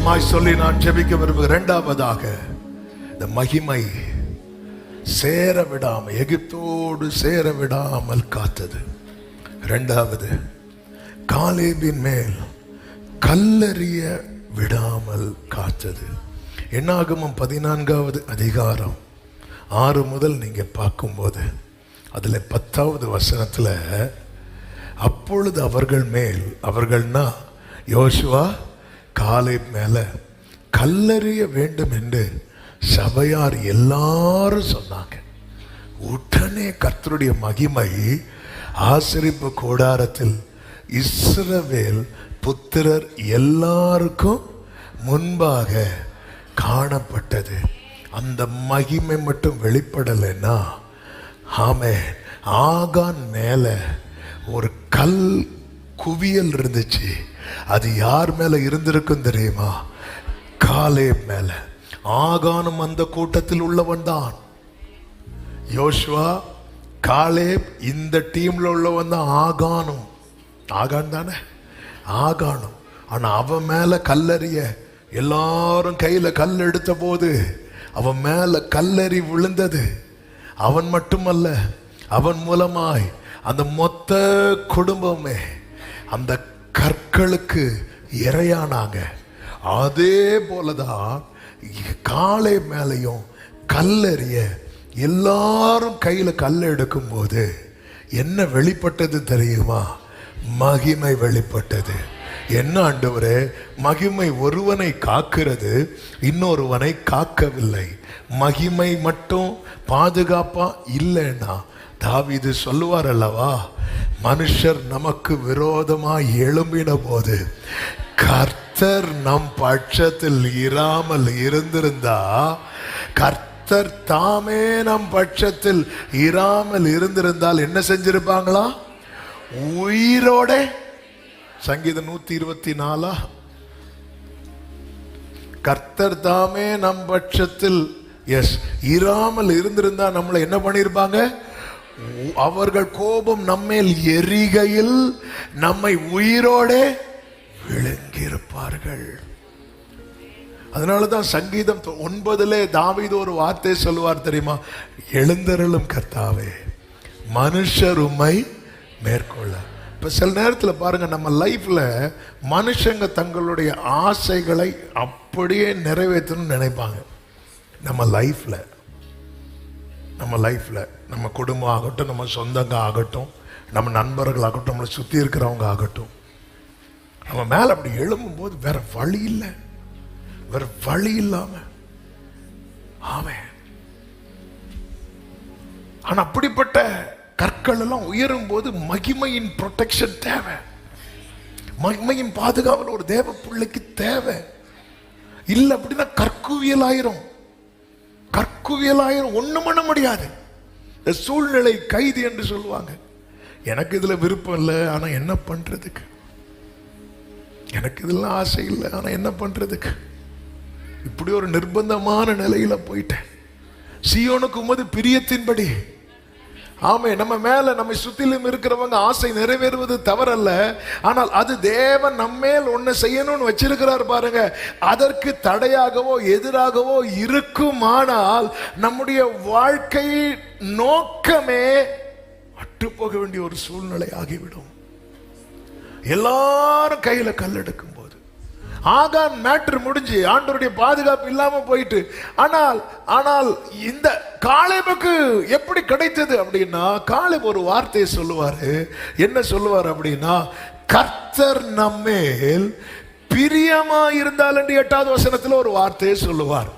சத்தமாய் சொல்லி நான் ஜெபிக்க விரும்புகிறேன். இரண்டாவதாக, இந்த மகிமை சேர விடாமல், எகிப்தோடு சேர விடாமல் காத்தது. இரண்டாவது, காலேபின் மேல் கல்லெறிய விடாமல் காத்தது. என்னாகமம் 14வது அதிகாரம் 6 முதல் நீங்க பார்க்கும்போது அதுல 10வது வசனத்துல, அப்பொழுது அவர்கள் மேல், அவர்கள்னா யோசுவா காலேப் மேல கல்லெறிய வேண்டும் என்று சபையார் எல்லாரும் சொன்னாங்க. உடனே கர்த்தருடைய மகிமை ஆசரிப்பு கூடாரத்தில் இஸ்ரவேல் புத்திரர் எல்லாருக்கும் முன்பாக காணப்பட்டது. அந்த மகிமை மட்டும் வெளிப்படலைன்னா, ஆமென், ஆகான் மேல ஒரு கல் குவியல் இருந்துச்சு. அது யார் மேல இருந்திருக்கும் தெரியுமா? காலேப் மேல. ஆகானும் அந்த கூட்டத்தில் உள்ளவன் தான். யோசுவா, காலேப், இந்த டீம்ல உள்ளவன் தான் ஆகானும். ஆகான் தானே, ஆகானும். ஆனா அவன் மேல கல்லெறிய எல்லாரும் கையில கல் எடுத்த போது அவன் மேல கல்லெறி விழுந்தது. அவன் மட்டுமல்ல, அவன் மூலமாய் அந்த மொத்த குடும்பமே அந்த கற்களுக்கு இரையானாங்க. அதே போலதான் காளை மேலையும் கல்லெறிய எல்லாரும் கையில கல் எடுக்கும் போது என்ன வெளிப்பட்டது தெரியுமா? மகிமை வெளிப்பட்டது. என்ன ஆண்டவரே, மகிமை ஒருவனை காக்கிறது, இன்னொருவனை காக்கவில்லை. மகிமை மட்டும் பாதுகாப்பா இல்லைன்னா, தாவீது சொல்லுவார் அல்லவா, மனுஷர் நமக்கு விரோதமாய் எழும்பின போது கர்த்தர் நம் பட்சத்தில் இராமல் இருந்திருந்தா, கர்த்தர் தாமே நம் பட்சத்தில் இராமல் இருந்திருந்தால் என்ன செஞ்சிருப்பாங்களா? உயிரோட. சங்கீதம் 124, கர்த்தர் தாமே நம் பட்சத்தில் இராமல் இருந்திருந்தா நம்மளை என்ன பண்ணிருப்பாங்க? அவர்கள் கோபம் நம்மேல் எரிகையில் நம்மை உயிரோட விழுங்கியிருப்பார்கள். அதனாலதான் சங்கீதம் 9 தாவீது ஒரு வார்த்தை சொல்லுவார் தெரியுமா? எழுந்தருளும் கர்த்தாவே, மனுஷர் உம்மை மேற்கொள்ள. இப்ப சில நேரத்தில் பாருங்க, நம்ம லைஃப்ல மனுஷங்க தங்களுடைய ஆசைகளை அப்படியே நிறைவேற்றணும்னு நினைப்பாங்க. நம்ம லைஃப்ல நம்ம குடும்பம் ஆகட்டும், நம்ம சொந்தங்க ஆகட்டும், நம்ம நண்பர்கள் ஆகட்டும், நம்மளை சுத்தி இருக்கிறவங்க ஆகட்டும், நம்ம மேல அப்படி எழும்பும் போது வேற வழி இல்லை, வேற வழி இல்லாம ஆமென். ஆனா அப்படிப்பட்ட கற்கள் எல்லாம் உயரும் போது மகிமையின் ப்ரொடெக்ஷன் தேவை, மகிமையின் பாதுகாவல் ஒரு தேவ பிள்ளைக்கு தேவை. இல்லை அப்படின்னா கற்குவியலாயிரும், ஒண்ணும் பண்ண முடியாது. சூழ்நிலை கைது என்று சொல்லுவாங்க. எனக்கு இதுல விருப்பம் இல்லை, ஆனா என்ன பண்றதுக்கு? எனக்கு இதெல்லாம் ஆசை இல்லை, ஆனா என்ன பண்றதுக்கு? இப்படி ஒரு நிர்பந்தமான நிலையில போயிட்டேன். சீயோனுக்கு உமது பிரியத்தின்படி. ஆமே, நம்ம மேல நம்மை சுத்திலும் இருக்கிறவங்க ஆசை நிறைவேறுவது தவறல்ல, ஆனால் அது தேவன் நம்மேல் ஒன்னு செய்யணும்னு வச்சிருக்கிறார் பாருங்க. அதற்கு தடையாகவோ எதிராகவோ இருக்குமானால் நம்முடைய வாழ்க்கை நோக்கமே அட்டு போக வேண்டிய ஒரு சூழ்நிலை ஆகிவிடும். எல்லாரும் கையில கல் எடுக்கும் போது ஆகான் மேட்டர் முடிஞ்சு ஆண்டவருடைய பாதுகாப்பு இல்லாம போயிட்டு. ஆனால் இந்த காலேபுக்கு எப்படி கிடைத்தது அப்படின்னா, காலேப் ஒரு வார்த்தையை சொல்லுவாரு. என்ன சொல்லுவார் அப்படின்னா, கர்த்தர் நம்மேல் பிரியமா இருந்தால் என்று 8வது வசனத்துல ஒரு வார்த்தையை சொல்லுவார்.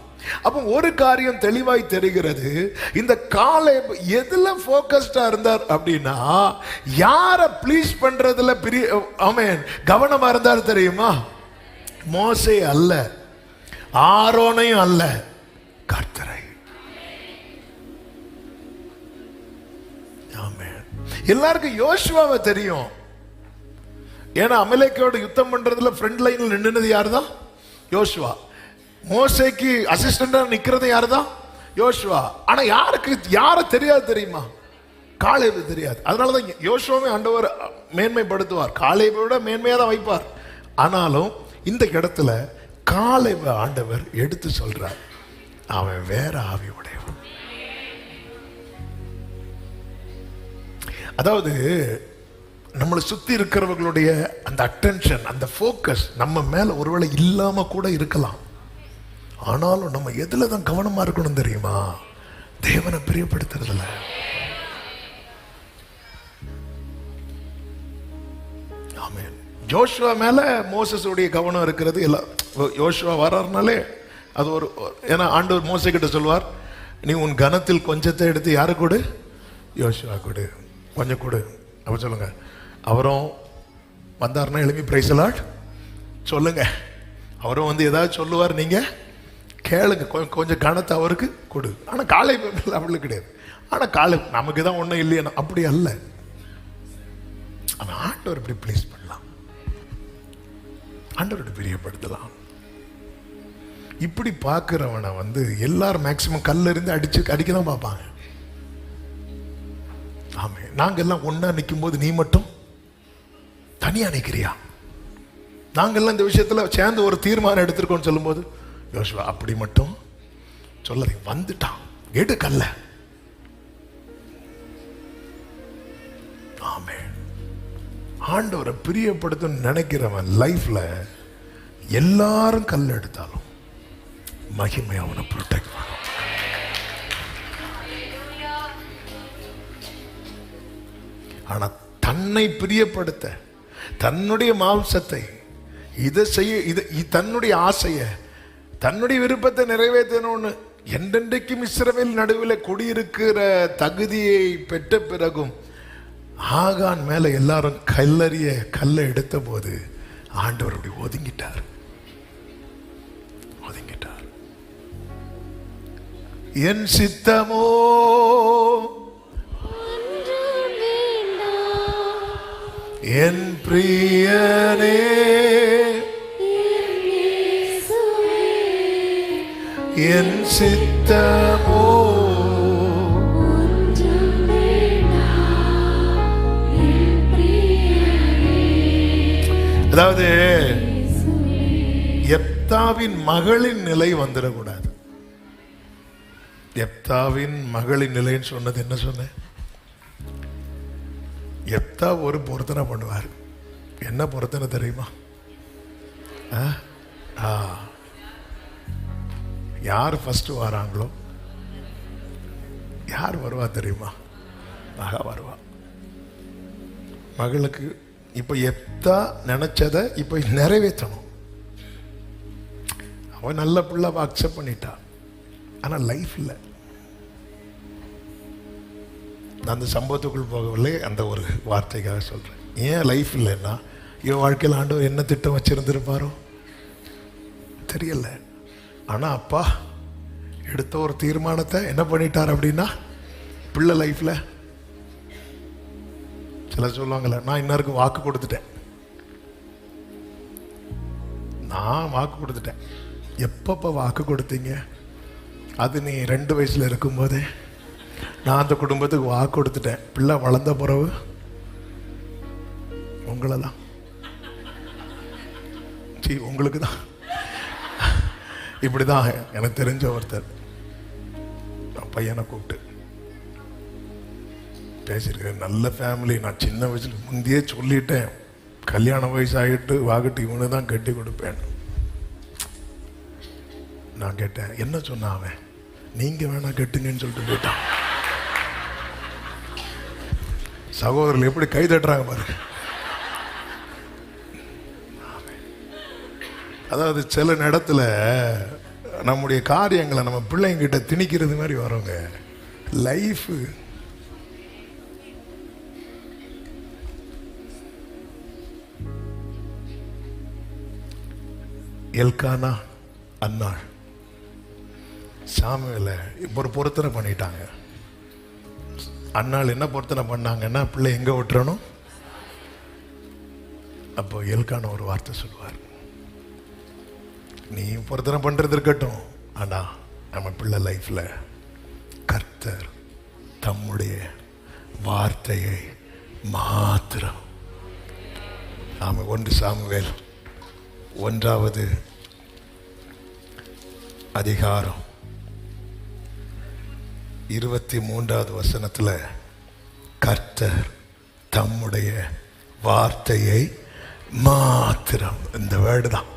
அப்போ ஒரு காரியம் தெளிவாய் தெரிகிறது. இந்த காலேப் எதுல போக்கஸ்டா இருந்தார் அப்படின்னா, யார ப்ளீஸ் பண்றதுல ஆமென் கவனமா இருந்தார் தெரியுமா? மோசே அல்ல, ஆரோனையும் அல்ல, கர்த்தரை. ஆமென். எல்லாருக்கும் யோசுவாவை தெரியும். ஏன்னா அமலேக்கோட யுத்தம் பண்றதுல ஃப்ரண்ட் லைன்ல நின்னுது யாருதான்? யோசுவா. மோசேக்கு அசிஸ்டண்டா நிக்கிறது யாருதான்? யோசுவா. ஆனா யார தெரியாது தெரியுமா? காலேபு தெரியாது. அதனாலதான் யோசுவாவை ஆண்டவர் மேன்மைப்படுத்துவார், காலேபை விட மேன்மையா தான் வைப்பார். ஆனாலும் இந்த இடத்துல காலேபை ஆண்டவர் எடுத்து சொல்றார், அவன் வேற ஆவி உடையவன். அதாவது நம்மளை சுத்தி இருக்கிறவர்களுடைய அந்த அட்டென்ஷன், அந்த ஃபோக்கஸ் நம்ம மேல ஒருவேளை இல்லாம கூட இருக்கலாம். ஆனாலும் நம்ம எதுல தான் கவனமா இருக்கணும் தெரியுமா? தேவனை பிரியப்படுத்துறதுல. ஆமென். யோசுவா மேல மோசஸுடைய கவனம் இருக்கிறது எல்லாம். யோசுவா வர்றாருனாலே அது ஒரு, ஏன்னா ஆண்டவர் மோசே கிட்ட சொல்வார், நீ உன் கனத்தில் கொஞ்சத்தை எடுத்து யாரு கொடு? யோசுவா கொடு, கொஞ்சம் கொடு. அப்ப சொல்லுங்க, அவரும் வந்தாருன்னா எழுப்பி பிரைஸ் லார்ட் சொல்லுங்க. அவரும் வந்து ஏதாவது சொல்லுவார், நீங்க கேளுங்க. கொஞ்சம் கனத்தை அவருக்கு கொடு. ஆனா காலை அவளுக்கு கிடையாது. ஆனா காலை நமக்கு தான் ஒன்றும் இல்லையா, அப்படி அல்ல. ஆனா ஆண்டவர் இப்படி பிளேஸ் பண்ணலாம், ஆண்டவரோட பிரியப்படுத்தலாம். இப்படி பார்க்கிறவனை வந்து எல்லாரும் மேக்சிமம் கல்ல இருந்து அடிக்க தான் பார்ப்பாங்க. ஆமே, நாங்க எல்லாம் ஒன்னா நிற்கும் போது நீ மட்டும் தனியா நிற்கிறியா? நாங்கெல்லாம் இந்த விஷயத்துல சேர்ந்து ஒரு தீர்மானம் எடுத்திருக்கோம்னு சொல்லும் போது, யோசுவா அப்படி மட்டும் சொல்ல வந்துட்டான், எடுக்கல்ல. ஆமே, ஆண்டவரை பிரியப்படுத்த நினைக்கிறவன் லைஃப்ல எல்லாரும் கல் எடுத்தாலும் மகிமை அவனை ப்ரொடெக்ட் பண்ணும். ஆனா தன்னை பிரியப்படுத்த, தன்னுடைய மாம்சத்தை இதை செய்ய, தன்னுடைய ஆசையை, தன்னுடைய விருப்பத்தை நிறைவேற்றணும்னு என்றென்றைக்கும் இஸ்ரவேல் நடுவில் குடியிருக்கிற தகுதியை பெற்ற பிறகும் ஆகான் மேல எல்லாரும் கல்லை எடுத்த போது ஆண்டவர் அப்படி ஒதுங்கிட்டார். என் சித்தமோ என் பிரியனே, என் சித்தமோ அதாவது எப்தாவின் மகளின் நிலை வந்துடக்கூடாது. எப்தாவின் மகளின் நிலைன்னு சொன்னது என்ன சொன்னேன்? எப்தா ஒரு பொருத்தனை பண்ணுவார். என்ன பொருத்தனை தெரியுமா? யார் ஃபர்ஸ்ட் வராங்களோ, யார் வருவா தெரியுமா? மகா வருவா. மகளுக்கு இப்ப எப்தா நினைச்சதை இப்ப நிறைவேற்றணும். அவன் நல்ல பிள்ளை அக்செப்ட் பண்ணிட்டா. ஆனா லைஃப் இல்லை. நான் அந்த சம்பவத்துக்குள் போகவில்லை, அந்த ஒரு வார்த்தைக்காக சொல்றேன். ஏன் லைஃப் இல்லைன்னா, இவன் வாழ்க்கையில் ஆண்டவர் என்ன திட்டம் வச்சிருந்திருப்பாரோ தெரியல. ஆனா அப்பா எடுத்த ஒரு தீர்மானத்தை என்ன பண்ணிட்டார் அப்படின்னா, பிள்ளை லைஃப்ல சில சொல்லுவாங்கல்ல, நான் இன்னாருக்கு வாக்கு கொடுத்துட்டேன். நான் வாக்கு கொடுத்துட்டேன். எப்பப்ப வாக்கு கொடுத்தீங்க? அது நீ 2 வயசுல இருக்கும்போதே நான் அந்த குடும்பத்துக்கு வாக்கு கொடுத்துட்டேன். பிள்ளை வளர்ந்த பிறகு உங்களை தான், உங்களுக்கு தான். இப்படிதான் எனக்கு தெரிஞ்ச ஒருத்தர் பையனை கூப்பிட்டு பேசியிருக்கேன். நல்ல ஃபேமிலி. நான் சின்ன வயசுல முந்தையே சொல்லிட்டேன், கல்யாண வயசு ஆகிட்டு வாகிட்டு இவனு தான் கட்டி கொடுப்பேன். நான் கேட்டேன், என்ன சொன்ன அவன்? நீங்க வேணா கட்டுங்கன்னு சொல்லிட்டு போயிட்டான். சகோதரர்கள் எப்படி கை தட்டுறாங்க பாருங்க. அதாவது சில இடத்துல நம்முடைய காரியங்களை நம்ம பிள்ளைங்கிட்ட திணிக்கிறது மாதிரி வரோங்க. லைஃப் எல்கானா அன்னாள் சாமுவேல இப்போ ஒரு பொருத்தனை பண்ணிட்டாங்க. அன்னாள் என்ன பொருத்தனை பண்ணாங்கன்னா, பிள்ளை எங்க விட்டுறணும். அப்போ எல்கானா ஒரு வார்த்தை சொல்லுவார், நீ பொருத்தனை பண்றது இருக்கட்டும், ஆனா நம்ம பிள்ளை லைஃப்ல கர்த்தர் தம்முடைய வார்த்தையை மாத்திரம். நாம 1 சாமுவேல் 1 அதிகாரம் 23வது வசனத்துல கர்த்தர் தம்முடைய வார்த்தையை மாத்திரம், இந்த வேர்டு தான்,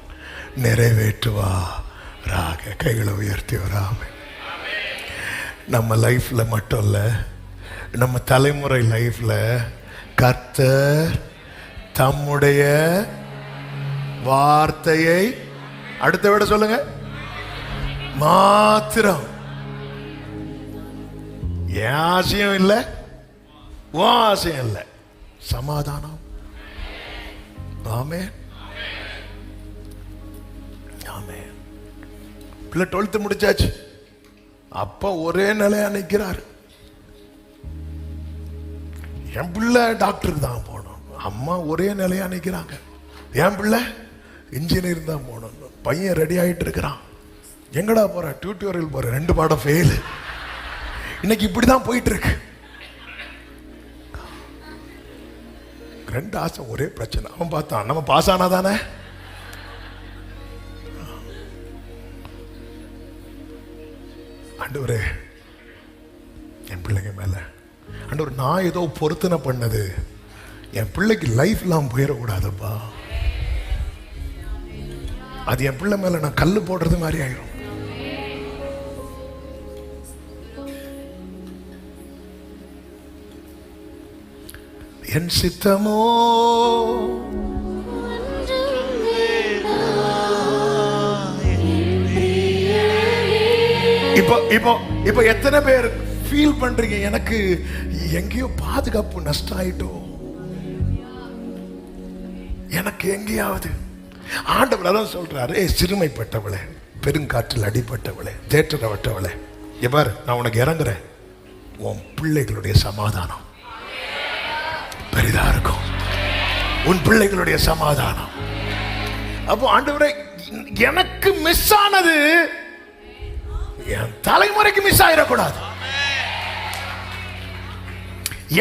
நிறைவேற்றுவாராக. கைகளை உயர்த்தி வராம நம்ம லைஃப்ல மட்டும் இல்ல, நம்ம தலைமுறை லைஃப்ல கர்த்தர் தம்முடைய வார்த்தையை, அடுத்த விட சொல்லுங்க, மாத்திரம். என் ஆசையும் இல்லை, உன் ஆசையும் இல்லை, சமாதானம். ஆமென் ஆமென். பிள்ளை 12th முடிச்சாச்சு, அப்பா ஒரே நிலையா நிற்கிறாரு. என் பிள்ளை டாக்டருக்கு தான் போகணும், அம்மா ஒரே நிலையா நிற்கிறாங்க. என் பிள்ளை இன்ஜினியர் தான் போகணும், பையன் ரெடி ஆகிட்டு இருக்கிறான். எங்கடா போற? டியூட்டோரியல் போற, 2 பாடம் ஃபெயில். இன்னைக்கு இப்படிதான் போயிட்டு இருக்கு. 2 ஆசை, ஒரே பிரச்சனை. அவன் பார்த்தான், நம்ம பாஸ் ஆனா தானே. ஆண்டவரே, என் பிள்ளைங்க மேல ஆண்டவர் நான் ஏதோ பொருத்தனை பண்ணது என் பிள்ளைக்கு லைஃப் எல்லாம் போயிடக்கூடாதுப்பா. அது என் பிள்ளை மேல நான் கல்லு போடுறது மாதிரி ஆயிடும். என் சித்தமோ இப்போ எத்தனை பேர் ஃபீல் பண்றீங்க, எனக்கு எங்கேயோ பாதுகாப்பு நஷ்டம் ஆயிட்டோம், எனக்கு எங்கேயாவது. ஆண்டவர் அதான் சொல்றாரு, சிறுமைப்பட்டவளே, பெருங்காற்றில் அடிபட்டவளே, தேற்றப்பட்டவளே, எவ்வாறு நான் உனக்கு இறங்குறேன், உன் பிள்ளைகளுடைய சமாதானம் பெரிதா இருக்கும். உன் பிள்ளைகளுடைய சமாதானம். அப்போ ஆண்டவரே, எனக்கு மிஸ் ஆனது என் தலைமுறைக்கு மிஸ் ஆயிடக்கூடாது.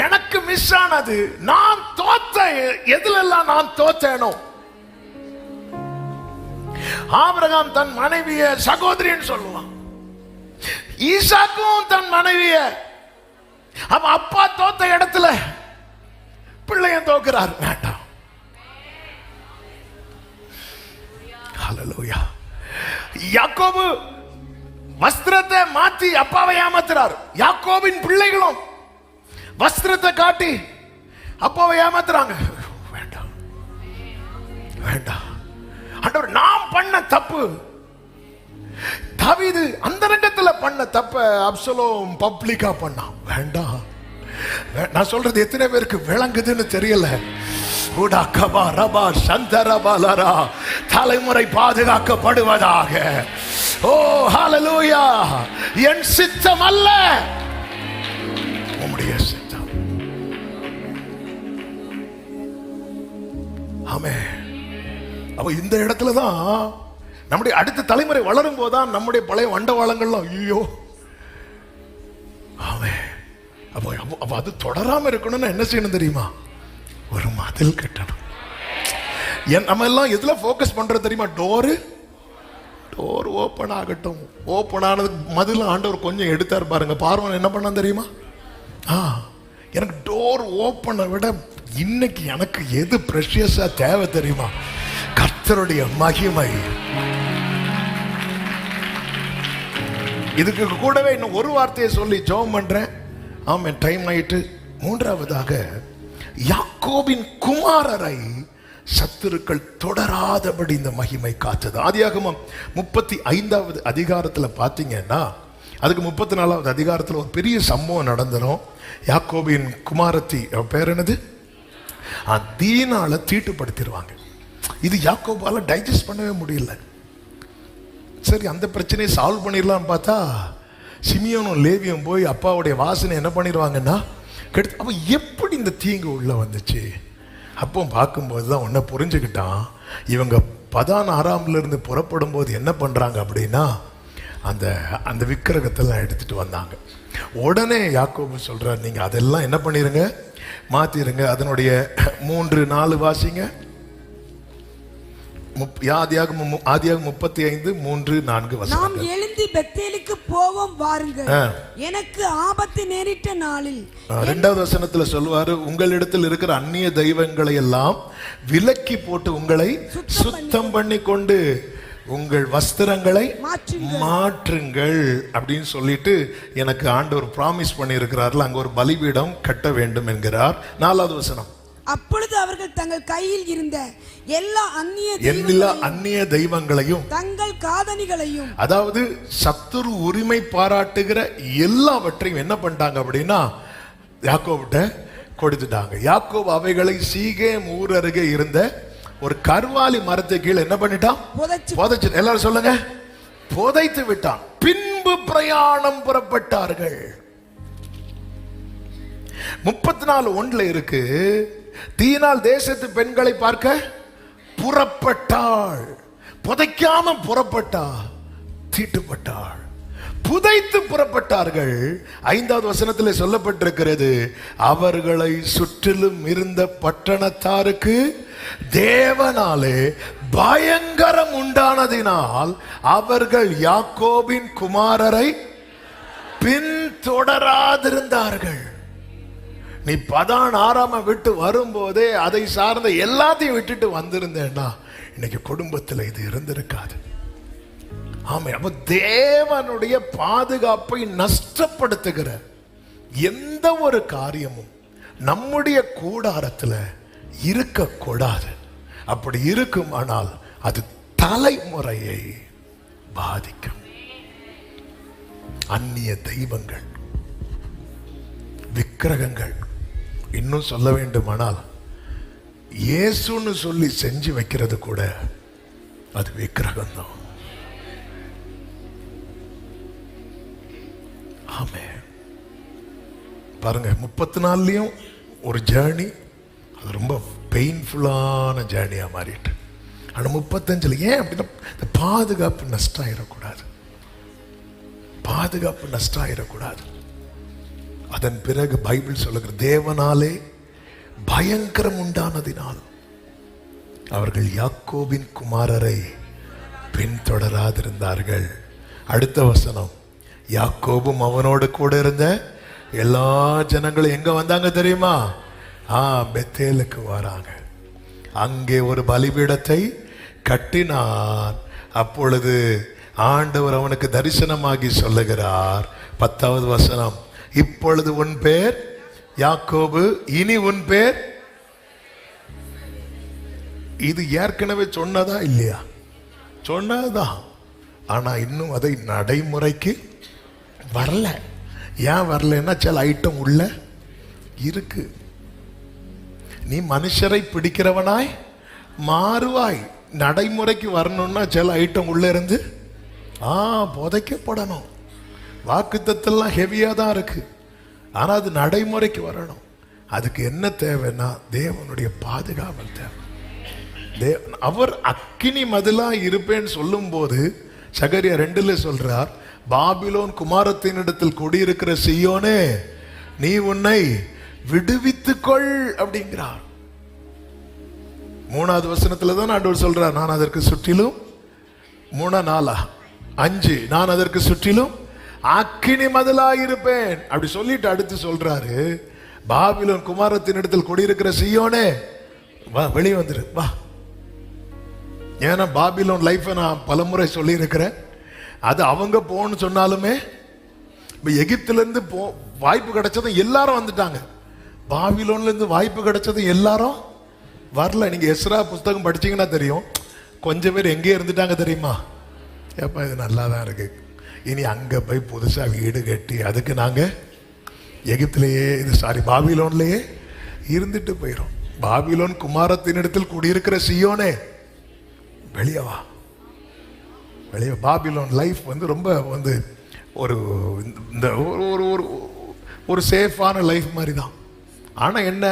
எனக்கு மிஸ் ஆனது, நான் தோத்த எதுலெல்லாம் நான் தோத்தேனோ. ஆபிரகாம் தன் மனைவிய சகோதரின்னு சொல்லுவான், ஈசாக்கும் தன் மனைவிய. அவன் அப்பா தோத்த இடத்துல பிள்ளையன் தோக்கிறார். வேண்டாம். ஹல்லேலூயா. யாக்கோபு வஸ்திரத்தை மாத்தி அப்பாவை ஏமாத்துறார். யாக்கோபின் பிள்ளைகளும் வஸ்திரத்தை காட்டி அப்பாவை ஏமாத்துறாங்க. வேண்டாம் வேண்டாம். ஆண்டவர், நாம் பண்ண தப்பு. தாவீது அந்த ரங்கத்துல பண்ண தப்ப அப்சலோம் பப்ளிக்கா பண்ணான். வேண்டாம். நான் சொல்றது எத்தனை பேருக்கு விளங்குதுன்னு தெரியல. தலைமுறை பாதுகாக்கப்படுவதாக. ஓ ஹல்லேலூயா. என் சித்தம் அல்ல, உம்முடைய சித்தம். ஆமென். அப்ப இந்த இடத்துல தான் நம்முடைய அடுத்த தலைமுறை வளரும் போதுதான் நம்முடைய பழைய வண்டவாளங்கள்லாம் ஐயோ. ஆமென். அப்ப அது தொடராம இருக்கணும்னு என்ன செய்யணும் தெரியுமா? ஒரு மதில் கட்டணும். நம்ம எல்லாம் எதுல போக்கஸ் பண்றது தெரியுமா? டோர் ஓபன் ஆகட்டும். ஓபன் ஆனதுக்கு மதில் ஆண்டவர் கொஞ்சம் எடுத்தார் பாருங்க. பார்வன் என்ன பண்ணான் தெரியுமா? எனக்கு டோர் ஓப்பனை விட இன்னைக்கு எனக்கு எது பிரஷியஸா தேவை தெரியுமா? கர்த்தருடைய மகிமை. இதுக்கு கூடவே இன்னும் ஒரு வார்த்தையை சொல்லி ஜெபம் பண்றேன். ஆமென். டைம் ஆயிட்டு. 3வதாக, யாக்கோபின் குமாரரை சத்துருக்கள் தொடராதபடி இந்த மகிமை காத்தது. ஆதியாகமம் 35வது அதிகாரத்தில் பார்த்தீங்கன்னா, அதுக்கு 34வது அதிகாரத்தில் ஒரு பெரிய சம்பவம் நடந்துடும். யாக்கோபின் குமாரத்தி, பேர் என்னது, தீனால தீட்டுப்படுத்திடுவாங்க. இது யாக்கோபால டைஜஸ்ட் பண்ணவே முடியல. சரி, அந்த பிரச்சனையை சால்வ் பண்ணிடலாம் பார்த்தா சிமியோனும் லேவியும் போய் அப்பாவுடைய வாசனை என்ன பண்ணிடுவாங்கன்னா கெடுத்து. அப்போ எப்படி இந்த தீங்கு உள்ள வந்துச்சு? அப்போ பார்க்கும்போது தான் ஒன்றை புரிஞ்சுக்கிட்டான். இவங்க பதான் ஆறாம்ல இருந்து புறப்படும் போது என்ன பண்றாங்க அப்படின்னா, அந்த அந்த விக்கிரகத்தெல்லாம் எடுத்துட்டு வந்தாங்க. உடனே யாக்கோபு சொல்றார், நீங்க அதெல்லாம் என்ன பண்ணிருங்க, மாத்திருங்க. அதனுடைய 3-4 வாசிங்க. ஆதியாகமம் 35:3-4 நாம் எழுந்து பெத்தேலுக்கு போவோம் வாருங்கள், எனக்கு ஆபத்து நேரிட்ட நாளில். 2வது வசனத்துல சொல்வாரு, உங்களிடத்தில் இருக்கிற அந்நிய தெய்வங்களை எல்லாம் விலக்கி போட்டு உங்களை சுத்தம் பண்ணி கொண்டு உங்கள் வஸ்திரங்களை மாற்றுங்கள் அப்படின்னு சொல்லிட்டு எனக்கு ஆண்டவர் பிராமிஸ் பண்ணி இருக்கிறார்கள். அங்க ஒரு பலிபீடம் கட்ட வேண்டும் என்கிறார். 4வது வசனம், அப்பொழுது அவர்கள் தங்கள் கையில் இருந்த எல்லா அந்நிய தெய்வங்களையும் தங்கள் காதணிகளையும், அதாவது சத்துரு உரிமை பாராட்டுகிற எல்லாவற்றையும் என்ன பண்ணிட்டாங்க அப்படின்னா யாக்கோபிட்ட கொடுத்துட்டாங்க. யாக்கோபு அவைகளை சீகேம் ஊர் அருகே இருந்த ஒரு கர்வாலி மரத்தை கீழே என்ன பண்ணிட்டான்? புதைச்சு. எல்லாரும் சொல்லுங்க, புதைத்து விட்டான். பின்பு பிரயாணம் புறப்பட்டார்கள். 34:1 இருக்கு, தீனால் தேசத்து பெண்களை பார்க்க புறப்பட்டாள். புதைக்காம புறப்பட்டா, தீட்டுப்பட்டாள். புதைத்து புறப்பட்டார்கள். 5வது வசனத்தில் சொல்லப்பட்டிருக்கிறது, அவர்களை சுற்றிலும் இருந்த பட்டணத்தாருக்கு தேவனாலே பயங்கரம் உண்டானதினால் அவர்கள் யாக்கோபின் குமாரரை பின்தொடராதிருந்தார்கள். நீ பதான் ஆராம விட்டு வரும்போதே அதை சார்ந்த எல்லாத்தையும் விட்டுட்டு வந்திருந்தேன்னா இன்னைக்கு குடும்பத்தில் இது இருந்திருக்காது. ஆமா, அப்ப தேவனுடைய பாதுகாப்பை நஷ்டப்படுத்துகிற எந்த ஒரு காரியமும் நம்முடைய கூடாரத்துல இருக்கக்கூடாது. அப்படி இருக்குமானால் அது தலைமுறையை பாதிக்கும். அந்நிய தெய்வங்கள், விக்கிரகங்கள், இன்னும் சொல்ல வேண்டுமானால் இயேசுன்னு சொல்லி செஞ்சு வைக்கிறது கூட அது விக்கிரகம் தான். ஆமே, பாருங்க 34லயும் ஒரு ஜேர்னி, அது ரொம்ப பெயின்ஃபுல்லான ஜேர்னியா மாறிட்டு. ஆனா 35ல ஏன் அப்படின்னா பாதுகாப்பு நஷ்டம் ஆயிடக்கூடாது, பாதுகாப்பு நஷ்டம் ஆயிடக்கூடாது. அதன் பிறகு பைபிள் சொல்லுகிற தேவனாலே பயங்கரம் உண்டானதினால் அவர்கள் யாக்கோபின் குமாரரை பின்தொடராதிருந்தார்கள். அடுத்த வசனம், யாக்கோபும் அவனோடு கூட இருந்த எல்லா ஜனங்களும் எங்க வந்தாங்க தெரியுமா? பெத்தேலுக்கு வராங்க. அங்கே ஒரு பலிபீடத்தை கட்டினான். அப்பொழுது ஆண்டவர் அவனுக்கு தரிசனமாகி சொல்லுகிறார். 10வது வசனம், இப்பொழுது உன் பேர் யாக்கோபு, இனி உன் பேர். இது ஏற்கனவே சொன்னதா இல்லையா? சொன்னதுதான். ஆனா இன்னும் அதை நடைமுறைக்கு வரல. ஏன் வரலன்னா சில ஐட்டம் உள்ள இருக்கு. நீ மனுஷரை பிடிக்கிறவனாய் மாறுவாய். நடைமுறைக்கு வரணும்னா சில ஐட்டம் உள்ள இருந்து புதைக்கப்படணும். வாக்குத்தத்தெல்லாம் ஹெவியா தான் இருக்கு. ஆனா அது நடைமுறைக்கு வரணும். அதுக்கு என்ன தேவைன்னா தேவனுடைய பாதுகாவல் தேவை. அவர் அக்கினி மதிலா இருப்பேன்னு சொல்லும் போது சகரியா 2ல சொல்றார், பாபிலோன் குமாரத்தினிடத்தில் குடியிருக்கிற சீயோனே, நீ உன்னை விடுவித்துக்கொள் அப்படிங்கிறார். 3வது வசனத்துல தான் ஆண்டவர் சொல்றார், நான் அதற்கு சுற்றிலும் 3 4 5 நான் அதற்கு சுற்றிலும் அக்கினி மதிலா இருப்பேன் அப்படி சொல்லிட்டு அடுத்து சொல்றாரு, பாபிலோன் குமாரத்தினிடத்தில் குடியிருக்கிற சீயோனே வா, வெளியே வந்துரு வா. ஏன்னா பாபிலோன் லைஃபை நான் பலமுறை சொல்லி இருக்கிறேன். அது அவங்க போன்னு சொன்னாலுமே இப்ப எகிப்துல இருந்து வாய்ப்பு கிடைச்சதும் எல்லாரும் வந்துட்டாங்க. பாபிலோன்ல இருந்து வாய்ப்பு கிடைச்சதும் எல்லாரும் வரல. நீங்க எஸ்ரா புஸ்தகம் படிச்சீங்கன்னா தெரியும், கொஞ்சம் பேர் எங்கே இருந்துட்டாங்க தெரியுமா? ஏப்பா இது நல்லா தான் இருக்கு, இனி அங்க போய் புதுசா வீடு கட்டி அதுக்கு நாங்க எகிப்திலேயே பாபிலோன்லயே இருந்துட்டு போயிடும். பாபிலோன் குமாரத்தினிடத்தில் குடியிருக்கிற சீயோனே வெளியே வா, வெளியே. பாபிலோன் லைஃப் ரொம்ப ஒரு இந்த ஒரு சேஃபான லைஃப் மாதிரி தான். ஆனா என்ன,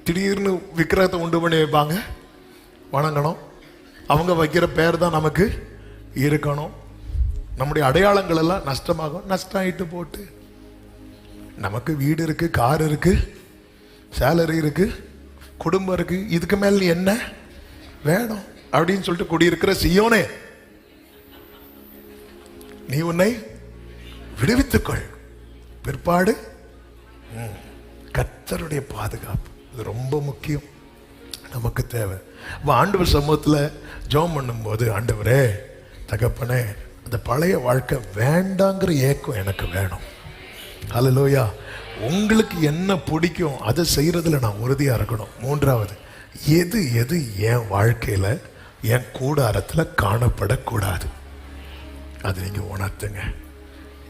திடீர்னு விக்கிரகத்தை உண்டு பண்ணி வைப்பாங்க, வணங்கணும். அவங்க வைக்கிற பேர் தான் நமக்கு இருக்கணும். நம்முடைய அடையாளங்கள் எல்லாம் நஷ்டமாகும். நஷ்டம் ஆயிட்டு போட்டு, நமக்கு வீடு இருக்கு, கார் இருக்கு, சேலரி இருக்கு, குடும்பம் இருக்கு, இதுக்கு மேல என்ன வேணும்? அப்படின்னு சொல்லிட்டு குடியிருக்கிற சீயோனே, நீ உன்னை விடுவித்துக்கொள். பிற்பாடு கர்த்தருடைய பாதுகாப்பு, இது ரொம்ப முக்கியம், நமக்கு தேவை. ஆண்டவர் சமூகத்தில் ஜெபம் பண்ணும்போது, ஆண்டவரே தகப்பனே, அந்த பழைய வாழ்க்கை வேண்டாங்கிற ஏக்கம் எனக்கு வேணும். ஹல்லேலூயா. உங்களுக்கு என்ன பிடிக்கும் அதை செய்யறதுல நான் உறுதியாக இருக்கணும். மூன்றாவது, எது எது என் வாழ்க்கையில் என் கூடாரத்தில் காணப்படக்கூடாது, அது நீங்கள் உணர்த்துங்க.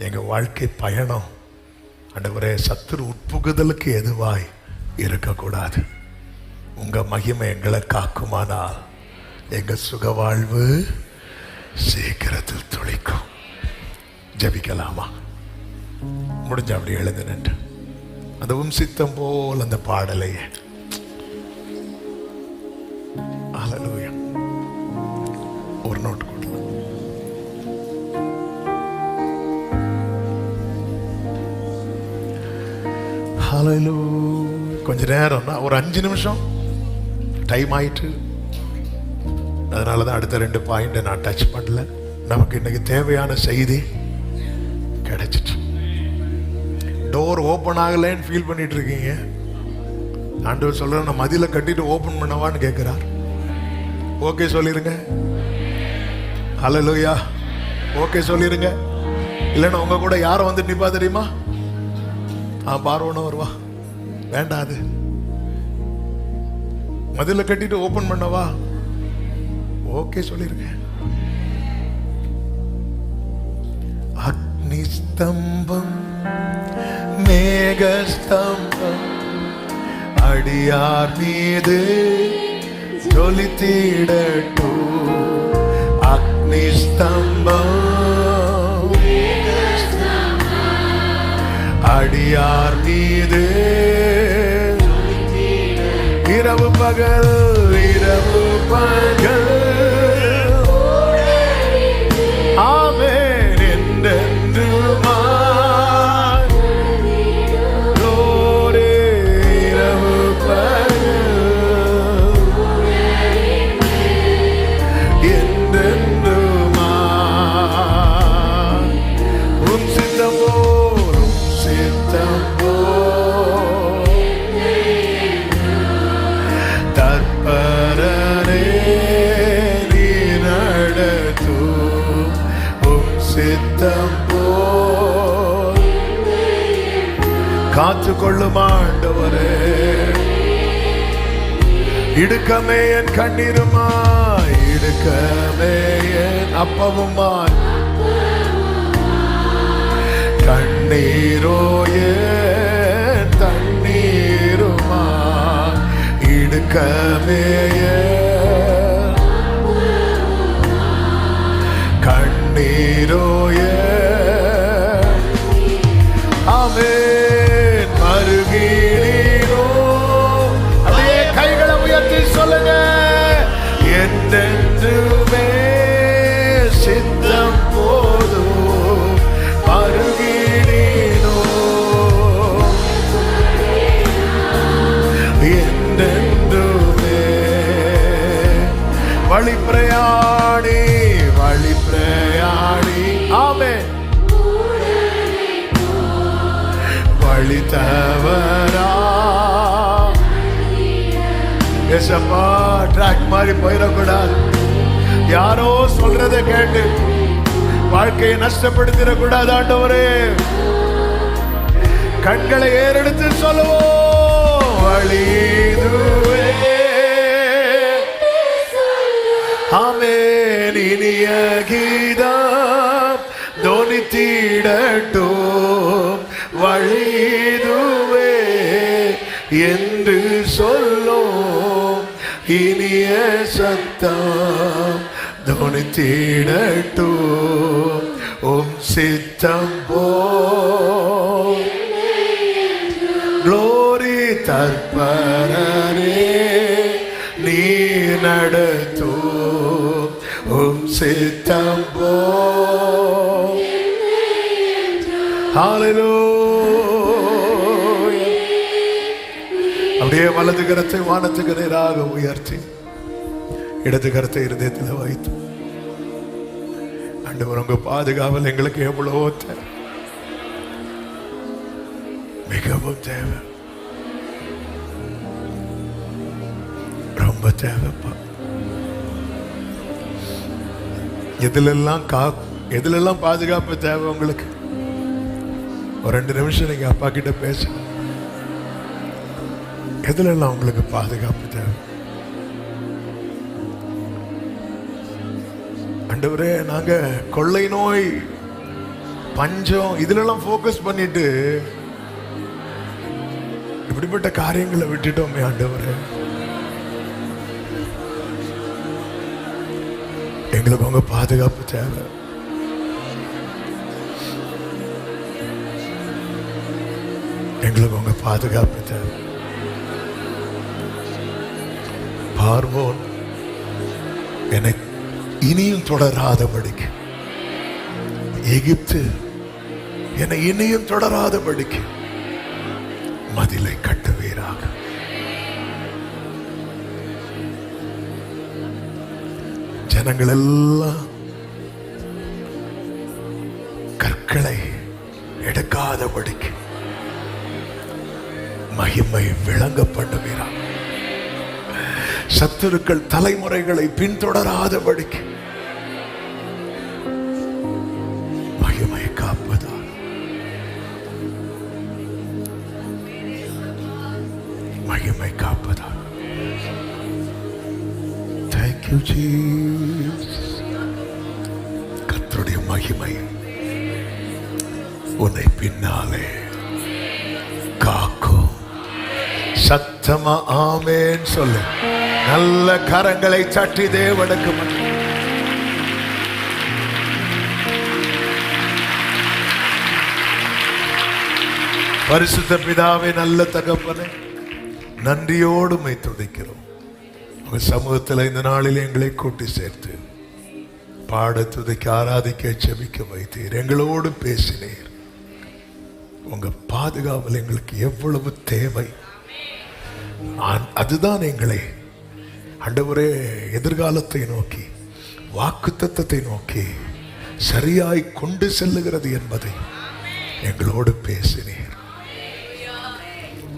எங்கள் வாழ்க்கை பயணம் ஆண்டவரே சத்துரு உட்புகுதலுக்கு எதுவாய் இருக்கக்கூடாது. உங்கள் மகிமை எங்களை காக்குமானால் எங்கள் சுகவாழ்வு சீக்கிரத்தில் துளிக்கும். ஜெபிக்கலாமா? முடிஞ்ச அப்படி எழுந்து நின்று அதுவும் சித்தம் போல் அந்த பாடலையே. ஹல்லேலூயா. ஒரு நோட்டு கொடுக்கலாம். ஹல்லேலூயா. கொஞ்ச நேரம், ஒரு 5 நிமிஷம் டைம் ஆயிட்டு, அதனால தான் அடுத்த 2 பாயிண்ட் நான் டச் பண்ணல. நமக்கு இன்னைக்கு தேவையான செய்தி கிடைச்சிட்டு. டோர் ஓப்பன் ஆகலைன்னு ஃபீல் பண்ணிட்டு இருக்கீங்க. ஆண்டவர் சொல்ற, நான் மதியில கட்டிட்டு ஓப்பன் பண்ணவான்னு கேட்கிறார். ஓகே சொல்லிருங்க. ஹல்லேலூயா. ஓகே சொல்லிருங்க. இல்லைன்னா உங்க கூட யாரும் வந்து நிப்பா தெரியுமா? பார்வனும் வருவா. வேண்டாம், அது மதில கட்டிட்டு ஓபன் பண்ணவா? ஓகே சொல்லிருங்க. அக்னி ஸ்தம்பம் மேகஸ்தம்பம் அடியார் மீது ஜொலித்திடட்டும். அக்னி ஸ்தம்பம் அடியார் மீது இரவு பகல் இரவு பகல் ஆமென் என்றென்றுமாய் glory இரவு பகல் என்றென்றுமாய் உம் சித்தம் போல் உம் சித்தம் காத்து கொள்ளும் ஆண்டவரே. இடுக்கமே என் கண்ணீருமாய், இடுக்கமே என் அப்பமுமாய், கண்ணீரோ என் தண்ணீருமாய், இடுக்கமே கண்ணீரோ ஆமென். மருகீரோ அப்படியே கைகளை உயர்த்தி சொல்லுங்க. என்றென்றுமே சித்தம் போதும் மருகீரோ என்றென்றுமே. வழி பிரயாணி வழி பிரயாணி ஆமென். வழி தவறா ஏசப்பா ட்ராக் மாதிரி போயிடக்கூடாது. யாரோ சொல்றதை கேட்டு வாழ்க்கையை நஷ்டப்படுத்திடக்கூடாது ஆண்டவரே. கண்களை ஏறெடுத்து சொல்லுவோம். வழி இதுவே ஆமென். இனிய கீதம் தொனித்திடட்டும். வழி இதுவே என்று சொல்லும். இனிய சத்தம் தொனித்திடட்டும். உம் சித்தம் போல் glory தற்பரரே நீ நடத்தும். உம் சித்தம் போல் ஹல்லேலூயா. அப்படியே வலது கரத்தை வானத்துக்கு நேராக உயர்த்தி இடது கரத்தை இருதயத்தில் வைத்து ஆண்டவர் உங்க பாதுகாவல் எங்களுக்கு எவ்வளவோ தேவை, மிகவும் தேவை, ரொம்ப தேவைப்பா. எதுலெல்லாம் பாதுகாப்பு தேவை உங்களுக்கு? ஒரு 2 நிமிஷம் நீங்க அப்பா கிட்ட பேச. எதுலெல்லாம் உங்களுக்கு பாதுகாப்பு தேவை? ஆண்டவரே, நாங்க கொள்ளை நோய், பஞ்சம் இதுலெல்லாம் போக்கஸ் பண்ணிட்டு இப்படிப்பட்ட காரியங்களை விட்டுட்டோமே ஆண்டவரே. எங்களுக்கு உங்க பாதுகாப்பு தேவை. எங்களுக்கு உங்க பாதுகாப்பு தேவை. பார்வோன் என்னை இனியும் தொடராதபடிக்கு, எகிப்து என்னை இனியும் தொடராதபடிக்கு மதிலை கட்டுவீராக. ஜனங்கள் எல்லாம் கற்களை எடுக்காதபடிக்கு மகிமை விளங்கப்படுவீராக. சத்துருக்கள் தலைமுறைகளை பின்தொடராதபடிக்கு மகிமை காப்பதால் மகிமை காப்பதால். Thank you Jesus. கர்த்தருடைய மகிமை உன்னை பின்னாலே காக்கும். சத்தமா ஆமென் சொல்லு. நல்ல கரங்களை தட்டி தேவனுக்கு பரிசுத்த பிதாவே, நல்ல தகப்பனே, நன்றியோடு உம்மை துதிக்கிறோம். உங்க சமூகத்தில் இந்த நாளில் எங்களை கூட்டி சேர்த்து பாட, துதிக்க, ஆராதிக்க, செபிக்க வைத்தீர். எங்களோடு பேசினீர். உங்க பாதுகாவல் எங்களுக்கு எவ்வளவு தேவை. அதுதான் எங்களை ஆண்டவரே எதிர்காலத்தை நோக்கி, வாக்குத்தத்தத்தை நோக்கி சரியாய் கொண்டு செல்லுகிறது என்பதை எங்களோடு பேசினீர்.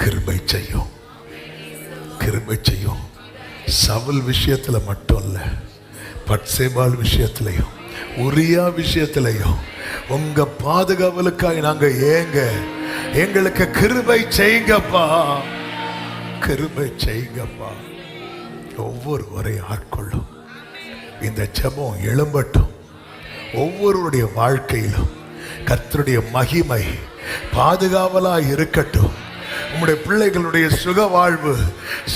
கிருபை செய்யும், கிருபை செய்யும். சவுல் விஷயத்துல மட்டும் இல்ல, பத்சேபாள் விஷயத்திலையும், உரியா விஷயத்திலையும் உங்க பாதுகாவலுக்காக நாங்க எங்களுக்கு கிருபை செய்யுங்கப்பா, கிருபை செய்யுங்கப்பா. ஒவ்வொருவரை ஆட்கொள்ளும். இந்த ஜெபம் எழும்பட்டும். ஒவ்வொருவருடைய வாழ்க்கையிலும் கர்த்தருடைய மகிமை பாதுகாவலாய் இருக்கட்டும். உம்முடைய பிள்ளைகளுடைய சுக வாழ்வு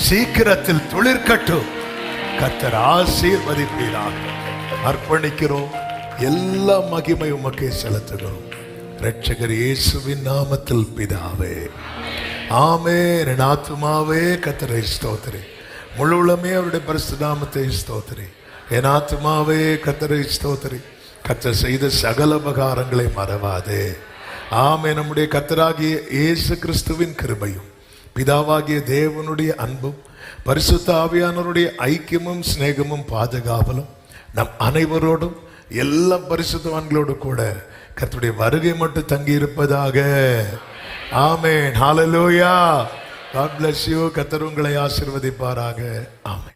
சீக்கிரத்தில் துளிர்க்கட்டும். கர்த்தர் ஆசீர்வதிப்பீராக. அர்ப்பணிக்கிறோம். எல்லா மகிமை உமக்கே செலுத்துகிறோம். இரட்சகர் இயேசுவின் நாமத்தில் பிதாவே, ஆமென். என் ஆத்துமாவே கர்த்தரை ஸ்தோத்திரி, முழு உள்ளமே அவருடைய பரிசுத்த நாமத்தை ஸ்தோத்திரி. என் ஆத்துமாவே கர்த்தரை ஸ்தோத்திரி, கர்த்தர் செய்த சகல உபகாரங்களை மறவாதே. ஆமென். நம்முடைய கர்த்தராகிய இயேசு கிறிஸ்துவின் கிருபையும், பிதாவாகிய தேவனுடைய அன்பும், பரிசுத்த ஆவியானவருடைய ஐக்கியமும் சிநேகமும் பாதுகாவலும் நம் அனைவரோடும் எல்லா பரிசுத்தவான்களோடு கூட கர்த்தருடைய வருகை மட்டும் தங்கி இருப்பதாக. ஆமென். ஹல்லேலூயா. God bless you. கர்த்தர் உங்களை ஆசீர்வதிப்பாராக. ஆமென்.